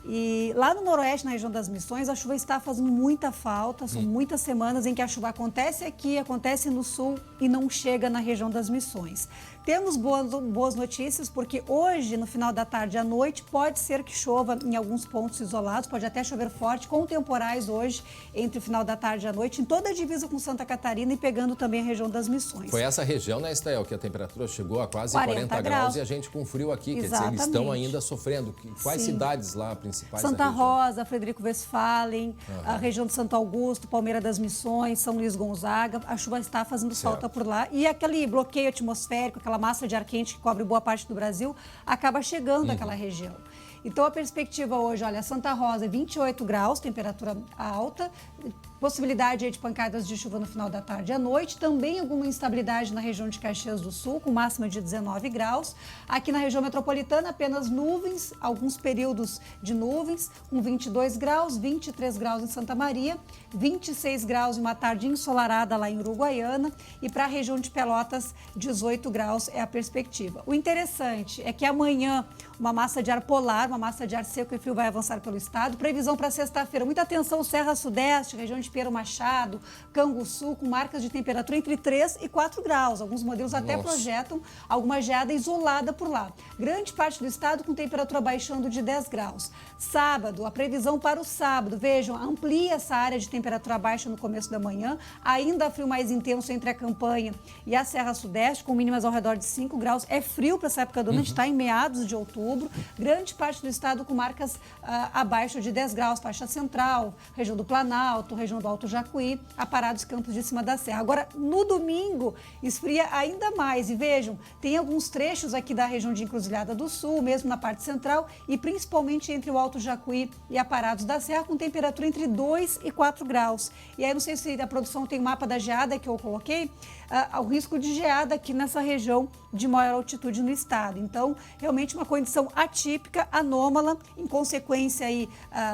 E lá no noroeste, na região das Missões, a chuva está fazendo muita falta. São muitas semanas em que a chuva acontece aqui, acontece no sul e não chega na região das Missões. Temos boas notícias, porque hoje, no final da tarde à noite, pode ser que chova em alguns pontos isolados, pode até chover forte, com temporais hoje, entre o final da tarde à noite, em toda a divisa com Santa Catarina e pegando também a região das Missões. Foi essa região, né, Estael, que a temperatura chegou a quase 40 graus e a gente com frio aqui. Exatamente. Quer dizer, eles estão ainda sofrendo. Quais cidades lá principais? Santa Rosa, Frederico Westphalen, a região de Santo Augusto, Palmeira das Missões, São Luís Gonzaga. A chuva está fazendo falta por lá. E aquele bloqueio atmosférico, aquela massa de ar quente que cobre boa parte do Brasil, acaba chegando àquela região. Então, a perspectiva hoje, olha, Santa Rosa, 28 graus, temperatura alta, possibilidade de pancadas de chuva no final da tarde e à noite, também alguma instabilidade na região de Caxias do Sul, com máxima de 19 graus. Aqui na região metropolitana, apenas nuvens, alguns períodos de nuvens, com 22 graus, 23 graus em Santa Maria, 26 graus em uma tarde ensolarada lá em Uruguaiana, e para a região de Pelotas, 18 graus é a perspectiva. O interessante é que amanhã uma massa de ar polar, uma massa de ar seco e frio vai avançar pelo estado. Previsão para sexta-feira, muita atenção, Serra Sudeste, região de Pero Machado, Canguçu, com marcas de temperatura entre 3 e 4 graus. Alguns modelos até projetam alguma geada isolada por lá. Grande parte do estado com temperatura baixando de 10 graus. Sábado, a previsão para o sábado, vejam, amplia essa área de temperatura baixa no começo da manhã, ainda frio mais intenso entre a Campanha e a Serra Sudeste, com mínimas ao redor de 5 graus. É frio para essa época do ano, a gente está em meados de outubro. Grande parte do estado com marcas abaixo de 10 graus, faixa central, região do Planalto, região do Alto Jacuí, aparados campos de cima da serra. Agora, no domingo, esfria ainda mais. E vejam, tem alguns trechos aqui da região de Encruzilhada do Sul, mesmo na parte central, e principalmente entre o Alto Jacuí e aparados da serra, com temperatura entre 2 e 4 graus. E aí, não sei se a produção tem o mapa da geada que eu coloquei, o risco de geada aqui nessa região de maior altitude no estado. Então, realmente uma condição atípica, anômala, em consequência aí,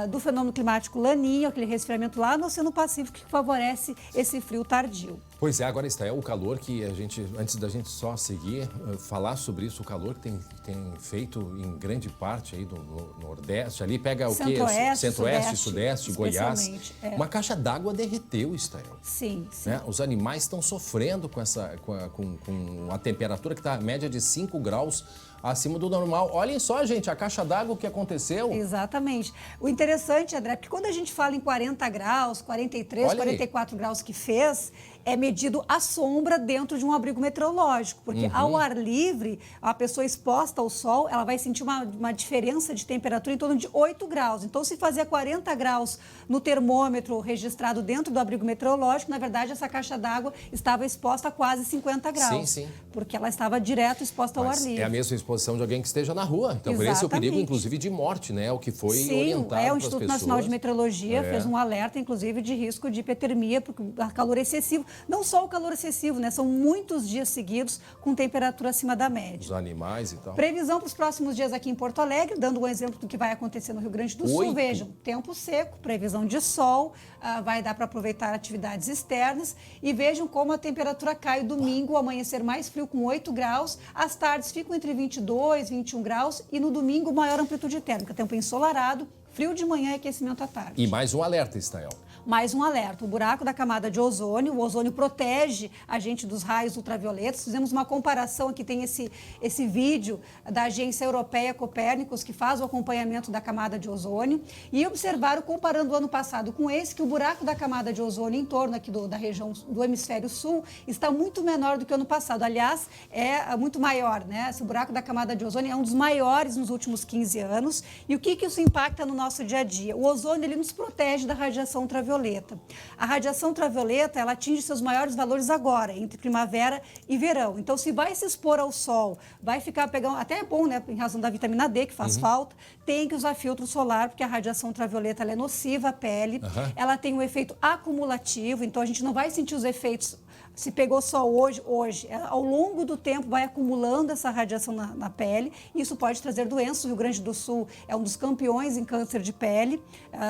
do fenômeno climático Laninha, aquele resfriamento lá no Oceano Pacífico, que favorece esse frio tardio. Pois é, agora está o calor que a gente, antes da gente só seguir, falar sobre isso, o calor que tem feito em grande parte aí do Nordeste, ali pega o quê? Centro-Oeste, Sudeste, Goiás. Uma caixa d'água derreteu, Estael. Sim. Né? Os animais estão sofrendo com a temperatura que está a média de 5 graus acima do normal. Olhem só, gente, a caixa d'água, o que aconteceu. Exatamente. O interessante, André, é que quando a gente fala em 40 graus, 43, 44 graus que fez, é medido a sombra dentro de um abrigo meteorológico, porque ao ar livre, a pessoa exposta ao sol, ela vai sentir uma diferença de temperatura em torno de 8 graus. Então, se fazia 40 graus no termômetro registrado dentro do abrigo meteorológico, na verdade, essa caixa d'água estava exposta a quase 50 graus. Sim. Porque ela estava direto exposta ao ar livre. É a mesma exposição de alguém que esteja na rua. Então, por esse é o perigo, inclusive, de morte, né? O que foi orientado para as pessoas. O Instituto Nacional de Meteorologia fez um alerta, inclusive, de risco de hipertermia por calor excessivo. Não só o calor excessivo, né? São muitos dias seguidos com temperatura acima da média. Os animais e tal. Previsão para os próximos dias aqui em Porto Alegre, dando um exemplo do que vai acontecer no Rio Grande do Sul. Vejam, tempo seco, previsão de sol, vai dar para aproveitar atividades externas. E vejam como a temperatura cai domingo, o amanhecer mais frio com 8 graus, as tardes ficam entre 22 e 21 graus e no domingo maior amplitude térmica, tempo ensolarado, frio de manhã e aquecimento à tarde. E mais um alerta, Estael. Mais um alerta, o buraco da camada de ozônio, o ozônio protege a gente dos raios ultravioletas. Fizemos uma comparação, aqui tem esse vídeo da Agência Europeia Copérnicos, que faz o acompanhamento da camada de ozônio, e observaram, comparando o ano passado com esse, que o buraco da camada de ozônio em torno aqui da região do hemisfério sul está muito menor do que o ano passado. Aliás, é muito maior, né? Esse buraco da camada de ozônio é um dos maiores nos últimos 15 anos. E o que isso impacta no nosso dia a dia? O ozônio, ele nos protege da radiação ultravioleta. A radiação ultravioleta, ela atinge seus maiores valores agora, entre primavera e verão. Então, se vai se expor ao sol, vai ficar pegando, até é bom, né, em razão da vitamina D, que faz falta, tem que usar filtro solar, porque a radiação ultravioleta ela é nociva à pele, ela tem um efeito acumulativo, então a gente não vai sentir os efeitos. Se pegou só hoje, ao longo do tempo vai acumulando essa radiação na pele, e isso pode trazer doenças. O Rio Grande do Sul é um dos campeões em câncer de pele,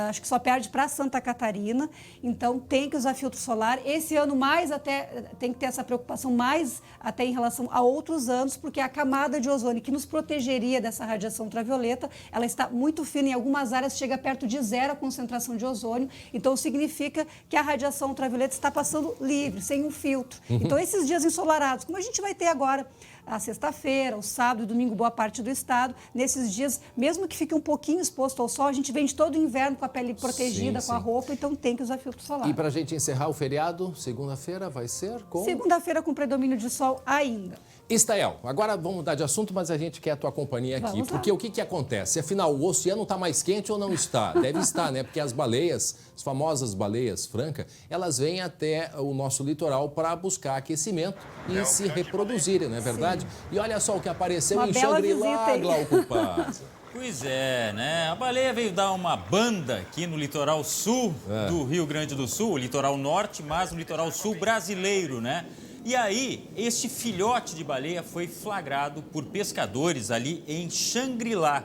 acho que só perde para Santa Catarina, então tem que usar filtro solar. Esse ano mais até, tem que ter essa preocupação mais até em relação a outros anos, porque a camada de ozônio que nos protegeria dessa radiação ultravioleta, ela está muito fina, em algumas áreas chega perto de 0 a concentração de ozônio, então significa que a radiação ultravioleta está passando livre, sem um filtro. Então, esses dias ensolarados, como a gente vai ter agora, a sexta-feira, o sábado e domingo, boa parte do estado, nesses dias, mesmo que fique um pouquinho exposto ao sol, a gente vende todo o inverno com a pele protegida, com a roupa, então tem que usar filtro solar. E para a gente encerrar o feriado, segunda-feira vai ser com... Segunda-feira com predomínio de sol ainda. Estael, agora vamos mudar de assunto, mas a gente quer a tua companhia aqui. Porque o que acontece? Afinal, o oceano está mais quente ou não está? Deve estar, né? Porque as baleias, as famosas baleias franca, elas vêm até o nosso litoral para buscar aquecimento e se reproduzirem, não é verdade? E olha só o que apareceu em Xangri-Lá, Glauco Paz. Pois é, né? A baleia veio dar uma banda aqui no litoral sul do Rio Grande do Sul, o litoral norte, mas o litoral sul brasileiro, né? E aí, este filhote de baleia foi flagrado por pescadores ali em Xangri-Lá,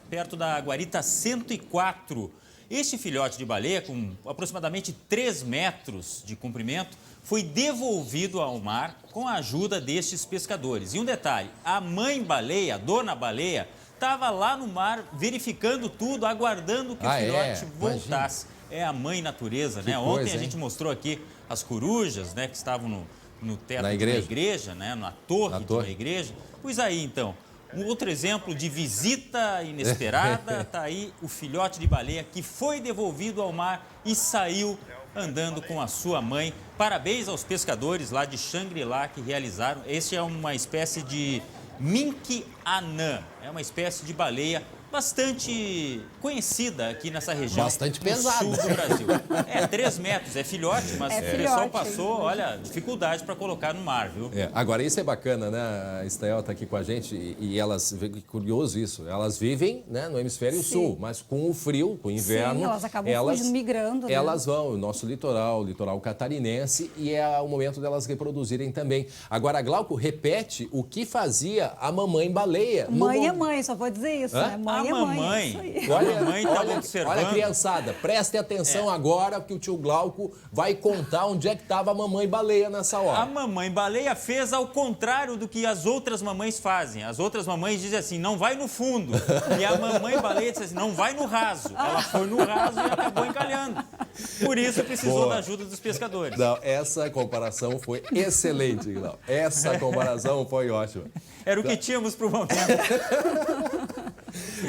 perto da Guarita 104. Este filhote de baleia, com aproximadamente 3 metros de comprimento, foi devolvido ao mar com a ajuda destes pescadores. E um detalhe, a mãe baleia, a dona baleia, estava lá no mar verificando tudo, aguardando que o filhote voltasse. Imagina. É a mãe natureza, né? Ontem a gente mostrou aqui as corujas, né, que estavam no teto de uma igreja, né, na torre de uma igreja. Pois aí, então, um outro exemplo de visita inesperada, está aí o filhote de baleia que foi devolvido ao mar e saiu andando com a sua mãe. Parabéns aos pescadores lá de Xangri-Lá que realizaram. Este é uma espécie de mink anã, é uma espécie de baleia bastante conhecida aqui nessa região. Bastante pesada. Sul do Brasil. 3 metros, é filhote, mas o pessoal passou, olha, dificuldade para colocar no mar, viu? Agora, isso é bacana, né? A Estael está aqui com a gente e elas, curioso isso, elas vivem, né, no hemisfério sul, mas com o frio, com o inverno, elas acabam migrando, né? Elas vão, o nosso litoral, o litoral catarinense, e é o momento delas reproduzirem também. Agora, Glauco, repete o que fazia a mamãe baleia. Mãe é mãe, só vou dizer isso, né? Mãe Mãe é mãe, mamãe, é isso a Olha, mamãe estava olha, observando. olha, criançada, prestem atenção agora que o tio Glauco vai contar onde é que estava a mamãe baleia nessa A hora. mamãe baleia fez ao contrário do que as outras mamães fazem. As outras mamães dizem assim, não vai no fundo. E a mamãe baleia disse assim, não vai no raso. Ela foi no raso e acabou encalhando. Por isso precisou Boa. da ajuda dos pescadores. Não, essa comparação foi excelente, Glauco. Essa comparação foi ótima. Era o que tínhamos pro momento.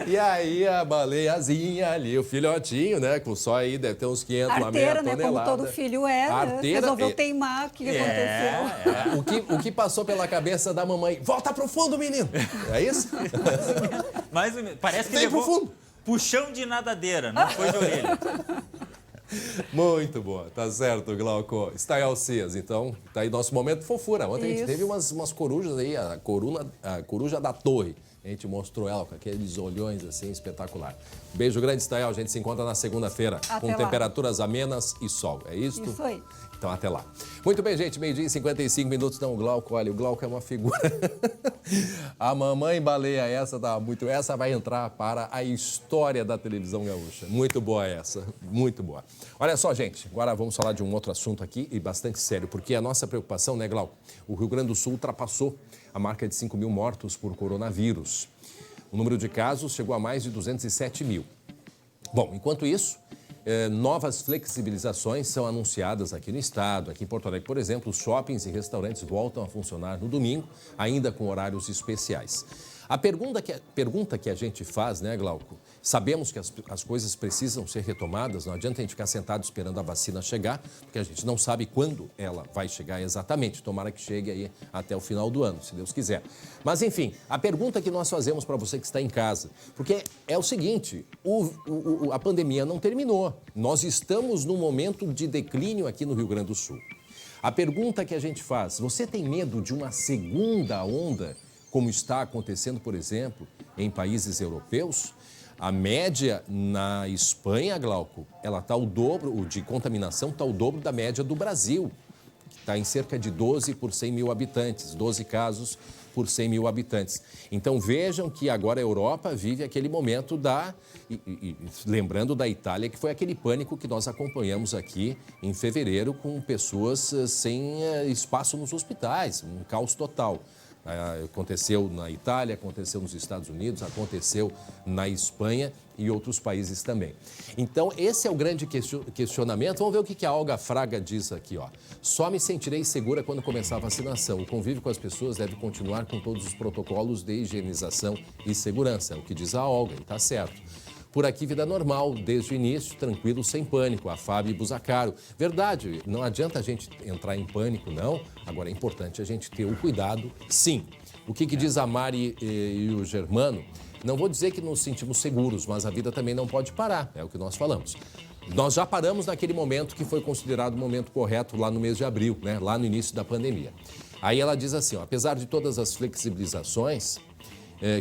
E aí a baleiazinha ali, o filhotinho, né? Com só aí deve ter uns 500, uma meia Arteira, né? Como tonelada. todo filho é, né? Arteira, Resolveu teimar, o que aconteceu? O que passou pela cabeça da mamãe? Volta pro fundo, menino! É isso? Mas parece que Vem pro levou fundo. puxão de nadadeira, não foi de orelha. Muito boa, tá certo, Glauco. Está em Alcias, então tá aí nosso momento fofura. Ontem a gente Isso. teve umas corujas aí, a coruja da torre. A gente mostrou ela com aqueles olhões assim, espetacular. Beijo grande, Stael. A gente se encontra na segunda-feira com lá. temperaturas amenas e sol. É isso? Isso aí. Então, até lá. Muito bem, gente. 12h e 55 minutos. Então, o Glauco, olha, o Glauco é uma figura. A mamãe baleia, essa vai entrar para a história da televisão gaúcha. Muito boa essa, muito boa. Olha só, gente, agora vamos falar de um outro assunto aqui e bastante sério, porque a nossa preocupação, né, Glauco? O Rio Grande do Sul ultrapassou a marca de 5 mil mortos por coronavírus. O número de casos chegou a mais de 207 mil. Bom, enquanto isso, novas flexibilizações são anunciadas aqui no estado. Aqui em Porto Alegre, por exemplo, os shoppings e restaurantes voltam a funcionar no domingo, ainda com horários especiais. A pergunta que a gente faz, né, Glauco? Sabemos que as coisas precisam ser retomadas, não adianta a gente ficar sentado esperando a vacina chegar, porque a gente não sabe quando ela vai chegar exatamente. Tomara que chegue aí até o final do ano, se Deus quiser. Mas, enfim, a pergunta que nós fazemos para você que está em casa, porque é o seguinte, a pandemia não terminou. Nós estamos num momento de declínio aqui no Rio Grande do Sul. A pergunta que a gente faz, você tem medo de uma segunda onda, como está acontecendo, por exemplo, em países europeus? A média na Espanha, Glauco, ela está o dobro, de contaminação está o dobro da média do Brasil, que está em cerca de 12 por 100 mil habitantes, 12 casos por 100 mil habitantes. Então vejam que agora a Europa vive aquele momento lembrando da Itália, que foi aquele pânico que nós acompanhamos aqui em fevereiro com pessoas sem espaço nos hospitais, um caos total. Aconteceu na Itália, aconteceu nos Estados Unidos, aconteceu na Espanha e outros países também. Então, esse é o grande questionamento. Vamos ver o que a Olga Fraga diz aqui, ó. Só me sentirei segura quando começar a vacinação. O convívio com as pessoas deve continuar com todos os protocolos de higienização e segurança. É o que diz a Olga, e tá certo. Por aqui, vida normal, desde o início, tranquilo, sem pânico. A Fábio Busacaro. Verdade, não adianta a gente entrar em pânico, não. Agora, é importante a gente ter o cuidado, sim. O que diz a Mari e o Germano? Não vou dizer que nos sentimos seguros, mas a vida também não pode parar, é o que nós falamos. Nós já paramos naquele momento que foi considerado o momento correto lá no mês de abril, né? Lá no início da pandemia. Aí ela diz assim, ó, apesar de todas as flexibilizações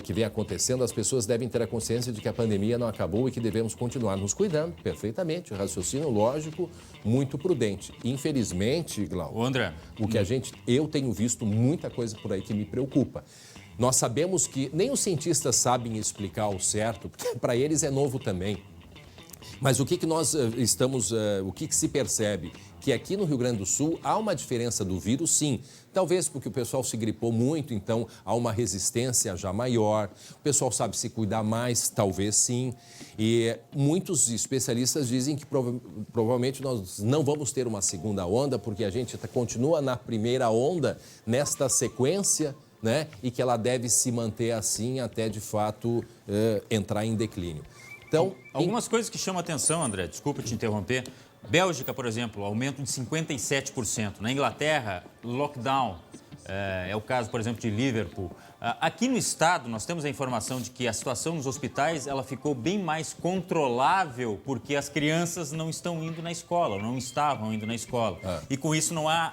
que vem acontecendo, as pessoas devem ter a consciência de que a pandemia não acabou e que devemos continuar nos cuidando, perfeitamente, raciocínio lógico, muito prudente. Infelizmente, Glauco, André, eu tenho visto muita coisa por aí que me preocupa. Nós sabemos que nem os cientistas sabem explicar ao certo, porque para eles é novo também. Mas o que nós estamos, o que se percebe? Que aqui no Rio Grande do Sul há uma diferença do vírus, sim. Talvez porque o pessoal se gripou muito, então há uma resistência já maior. O pessoal sabe se cuidar mais, talvez sim. E muitos especialistas dizem que provavelmente nós não vamos ter uma segunda onda, porque a gente continua na primeira onda, nesta sequência, né? E que ela deve se manter assim até, de fato, entrar em declínio. Então, algumas coisas que chamam a atenção, André, desculpa te interromper. Bélgica, por exemplo, aumento de 57%. Na Inglaterra, lockdown. É o caso, por exemplo, de Liverpool. Aqui no estado, nós temos a informação de que a situação nos hospitais ela ficou bem mais controlável porque as crianças não estão indo na escola, não estavam indo na escola. E com isso não há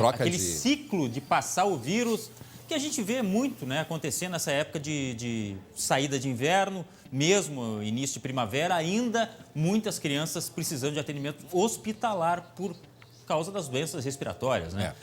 aquele ciclo de passar o vírus que a gente vê muito, né, acontecer nessa época de saída de inverno, mesmo início de primavera, ainda muitas crianças precisando de atendimento hospitalar por causa das doenças respiratórias, né?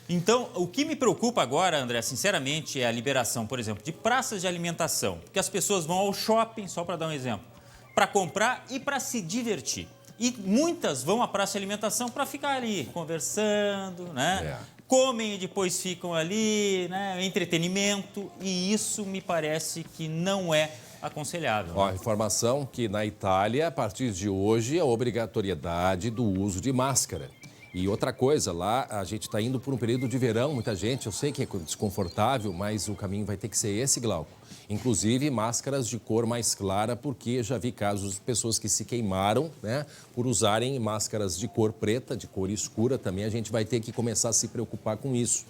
Então, o que me preocupa agora, André, sinceramente, é a liberação, por exemplo, de praças de alimentação. Porque as pessoas vão ao shopping, só para dar um exemplo, para comprar e para se divertir. E muitas vão à praça de alimentação para ficar ali conversando, né? Comem e depois ficam ali, né? Entretenimento. E isso me parece que não é aconselhável. Ó, informação que na Itália, a partir de hoje, é obrigatoriedade do uso de máscara. E outra coisa, lá a gente está indo por um período de verão, muita gente, eu sei que é desconfortável, mas o caminho vai ter que ser esse, Glauco. Inclusive máscaras de cor mais clara, porque já vi casos de pessoas que se queimaram, né, por usarem máscaras de cor preta, de cor escura. Também a gente vai ter que começar a se preocupar com isso.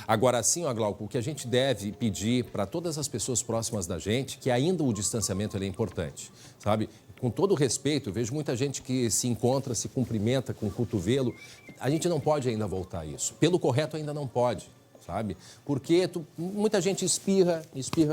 Agora sim, ó, Glauco, o que a gente deve pedir para todas as pessoas próximas da gente, que ainda o distanciamento ele é importante, sabe? Com todo o respeito, eu vejo muita gente que se encontra, se cumprimenta com o cotovelo. A gente não pode ainda voltar a isso. Pelo correto ainda não pode, sabe? Porque muita gente espirra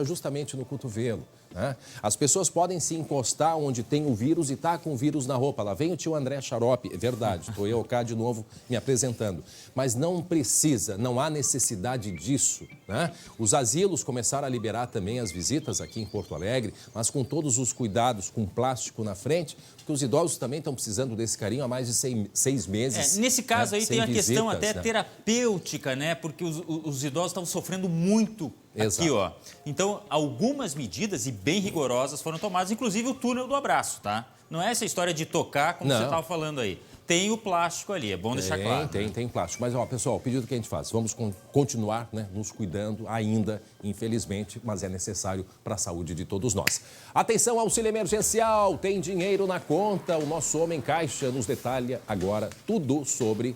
justamente no cotovelo, né? As pessoas podem se encostar onde tem o vírus e tá com o vírus na roupa. Lá vem o tio André Xarope, é verdade, estou eu cá de novo me apresentando. Mas não precisa, não há necessidade disso, né? Os asilos começaram a liberar também as visitas aqui em Porto Alegre, mas com todos os cuidados, com plástico na frente, porque os idosos também estão precisando desse carinho há mais de 6 meses. Nesse caso, né, aí tem a questão até né, terapêutica, né? Porque os idosos estão sofrendo muito. Exato. Aqui, ó. Então, algumas medidas e bem rigorosas foram tomadas, inclusive o túnel do abraço, tá? Não é essa história de tocar, como você estava falando aí. Tem o plástico ali, é bom deixar claro. Tem plástico. Mas, ó, pessoal, o pedido que a gente faz, vamos continuar, né, nos cuidando ainda, infelizmente, mas é necessário para a saúde de todos nós. Atenção, auxílio emergencial, tem dinheiro na conta. O nosso Homem Caixa nos detalha agora tudo sobre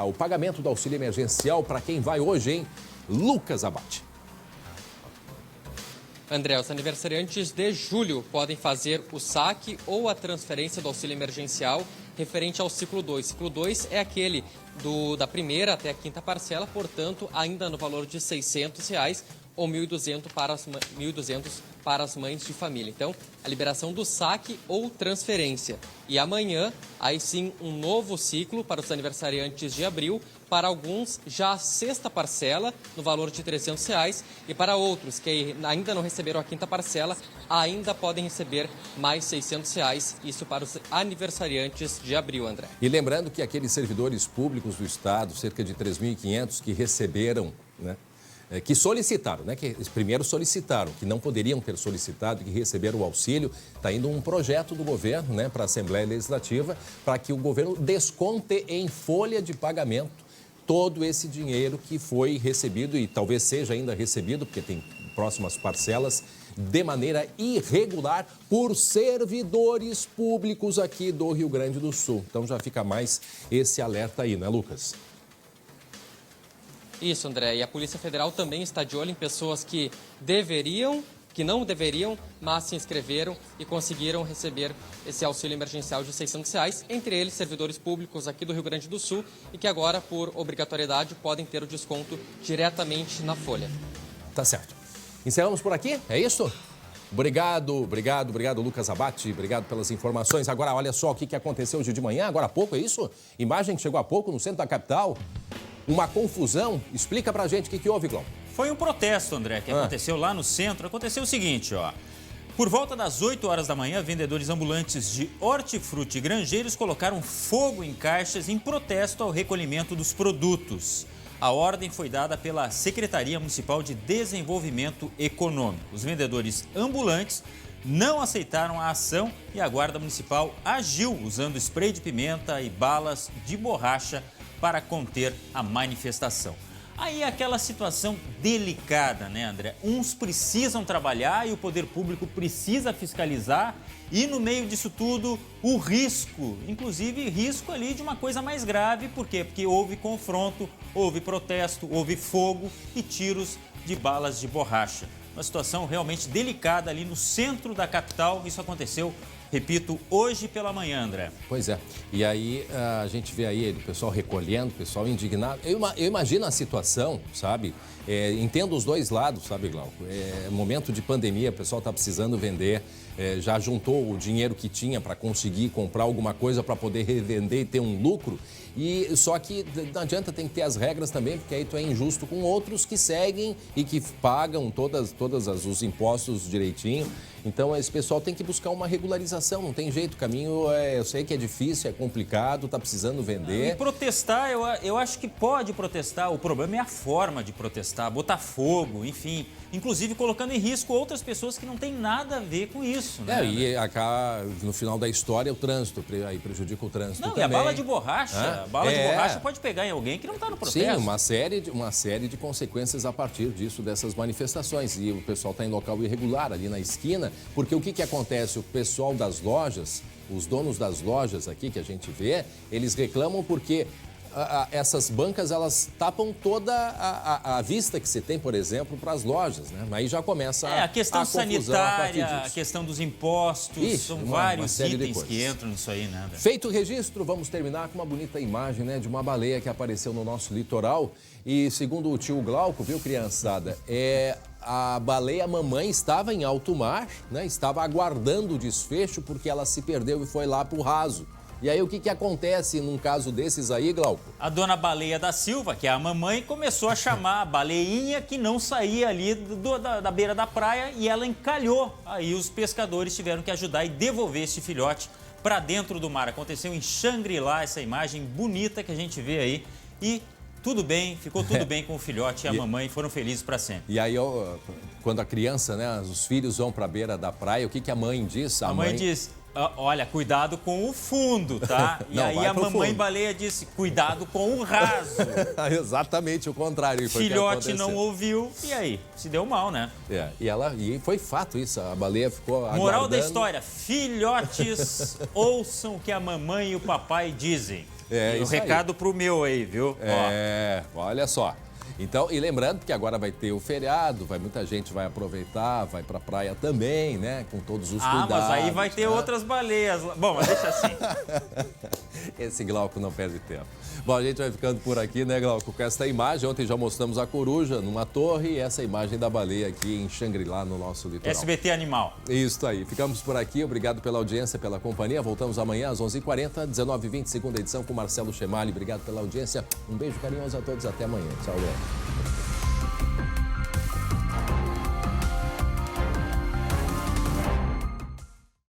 o pagamento do auxílio emergencial para quem vai hoje, hein? Lucas Abate. André, os aniversariantes de julho podem fazer o saque ou a transferência do auxílio emergencial referente ao ciclo 2. Ciclo 2 é aquele da primeira até a quinta parcela, portanto, ainda no valor de R$ 600 ou 1.200 para as mães de família. Então, a liberação do saque ou transferência. E amanhã, aí sim, um novo ciclo para os aniversariantes de abril, para alguns já a sexta parcela, no valor de R$ 300, e para outros que ainda não receberam a quinta parcela, ainda podem receber mais R$ 600, isso para os aniversariantes de abril, André. E lembrando que aqueles servidores públicos do Estado, cerca de 3.500 que receberam, né? Que solicitaram, né? Que primeiro solicitaram, que não poderiam ter solicitado, que receberam o auxílio. Está indo um projeto do governo, né, para a Assembleia Legislativa, para que o governo desconte em folha de pagamento todo esse dinheiro que foi recebido e talvez seja ainda recebido, porque tem próximas parcelas, de maneira irregular por servidores públicos aqui do Rio Grande do Sul. Então já fica mais esse alerta aí, né, Lucas? Isso, André. E a Polícia Federal também está de olho em pessoas que não deveriam, mas se inscreveram e conseguiram receber esse auxílio emergencial de R$ 600, entre eles servidores públicos aqui do Rio Grande do Sul e que agora, por obrigatoriedade, podem ter o desconto diretamente na folha. Tá certo. Encerramos por aqui? É isso? Obrigado, Lucas Abate. Obrigado pelas informações. Agora, olha só o que aconteceu hoje de manhã, agora há pouco, é isso? Imagem que chegou há pouco no centro da capital. Uma confusão. Explica pra gente o que houve, Glauco. Foi um protesto, André, que aconteceu lá no centro. Aconteceu o seguinte, ó. Por volta das 8 horas da manhã, vendedores ambulantes de hortifruti e granjeiros colocaram fogo em caixas em protesto ao recolhimento dos produtos. A ordem foi dada pela Secretaria Municipal de Desenvolvimento Econômico. Os vendedores ambulantes não aceitaram a ação e a Guarda Municipal agiu usando spray de pimenta e balas de borracha para conter a manifestação. Aí é aquela situação delicada, né, André? Uns precisam trabalhar e o poder público precisa fiscalizar e no meio disso tudo o risco, inclusive risco ali de uma coisa mais grave. Por quê? Porque houve confronto, houve protesto, houve fogo e tiros de balas de borracha. Uma situação realmente delicada ali no centro da capital. Isso aconteceu Repito, hoje pela manhã, André. Pois é. E aí a gente vê aí o pessoal recolhendo, o pessoal indignado. Eu imagino a situação, sabe? Entendo os dois lados, sabe, Glauco? Momento de pandemia, o pessoal está precisando vender, já juntou o dinheiro que tinha para conseguir comprar alguma coisa para poder revender e ter um lucro. E só que não adianta, tem que ter as regras também, porque aí tu é injusto com outros que seguem e que pagam todos os impostos direitinho. Então, esse pessoal tem que buscar uma regularização, não tem jeito. O caminho, eu sei que é difícil, é complicado, está precisando vender. E protestar, eu acho que pode protestar. O problema é a forma de protestar, botar fogo, enfim. Inclusive colocando em risco outras pessoas que não têm nada a ver com isso. Né? E acá, no final da história, o trânsito, aí prejudica o trânsito também. E a bala de borracha? A bala de borracha pode pegar em alguém que não está no protesto. Sim, uma série de consequências a partir disso, dessas manifestações. E o pessoal está em local irregular, ali na esquina, porque o que acontece? O pessoal das lojas, os donos das lojas aqui que a gente vê, eles reclamam porque essas bancas, elas tapam toda a vista que você tem, por exemplo, para as lojas, né? Aí já começa a questão sanitária, a questão dos impostos, são vários itens que entram nisso aí, né? Feito o registro, vamos terminar com uma bonita imagem, né, de uma baleia que apareceu no nosso litoral. E segundo o tio Glauco, viu, criançada, a baleia mamãe estava em alto mar, né? Estava aguardando o desfecho porque ela se perdeu e foi lá para o raso. E aí o que acontece num caso desses aí, Glauco? A dona Baleia da Silva, que é a mamãe, começou a chamar a baleinha que não saía ali da beira da praia e ela encalhou. Aí os pescadores tiveram que ajudar e devolver esse filhote para dentro do mar. Aconteceu em Xangri-Lá, essa imagem bonita que a gente vê aí. E tudo bem, ficou tudo bem com o filhote e a mamãe, foram felizes para sempre. E aí, quando a criança, né, os filhos vão para a beira da praia, o que a mãe diz? A mãe diz: olha, cuidado com o fundo, tá? E aí a mamãe baleia disse: cuidado com o raso. Exatamente o contrário. Filhote não ouviu e aí se deu mal, né? E foi fato isso, a baleia ficou aguardando. Moral da história: filhotes, ouçam o que a mamãe e o papai dizem. O recado pro meu aí, viu? Olha só. Então, e lembrando que agora vai ter o feriado, muita gente vai aproveitar, vai pra praia também, né? Com todos os cuidados. Mas aí vai ter outras baleias. Bom, mas deixa assim. Esse Glauco não perde tempo. Bom, a gente vai ficando por aqui, né, Glauco, com essa imagem. Ontem já mostramos a coruja numa torre e essa imagem da baleia aqui em Xangri-Lá, no nosso litoral. SBT Animal. Isso aí. Ficamos por aqui. Obrigado pela audiência, pela companhia. Voltamos amanhã às 11h40, 19h20, segunda edição com Marcelo Chemali. Obrigado pela audiência. Um beijo carinhoso a todos. Até amanhã. Tchau, Léo.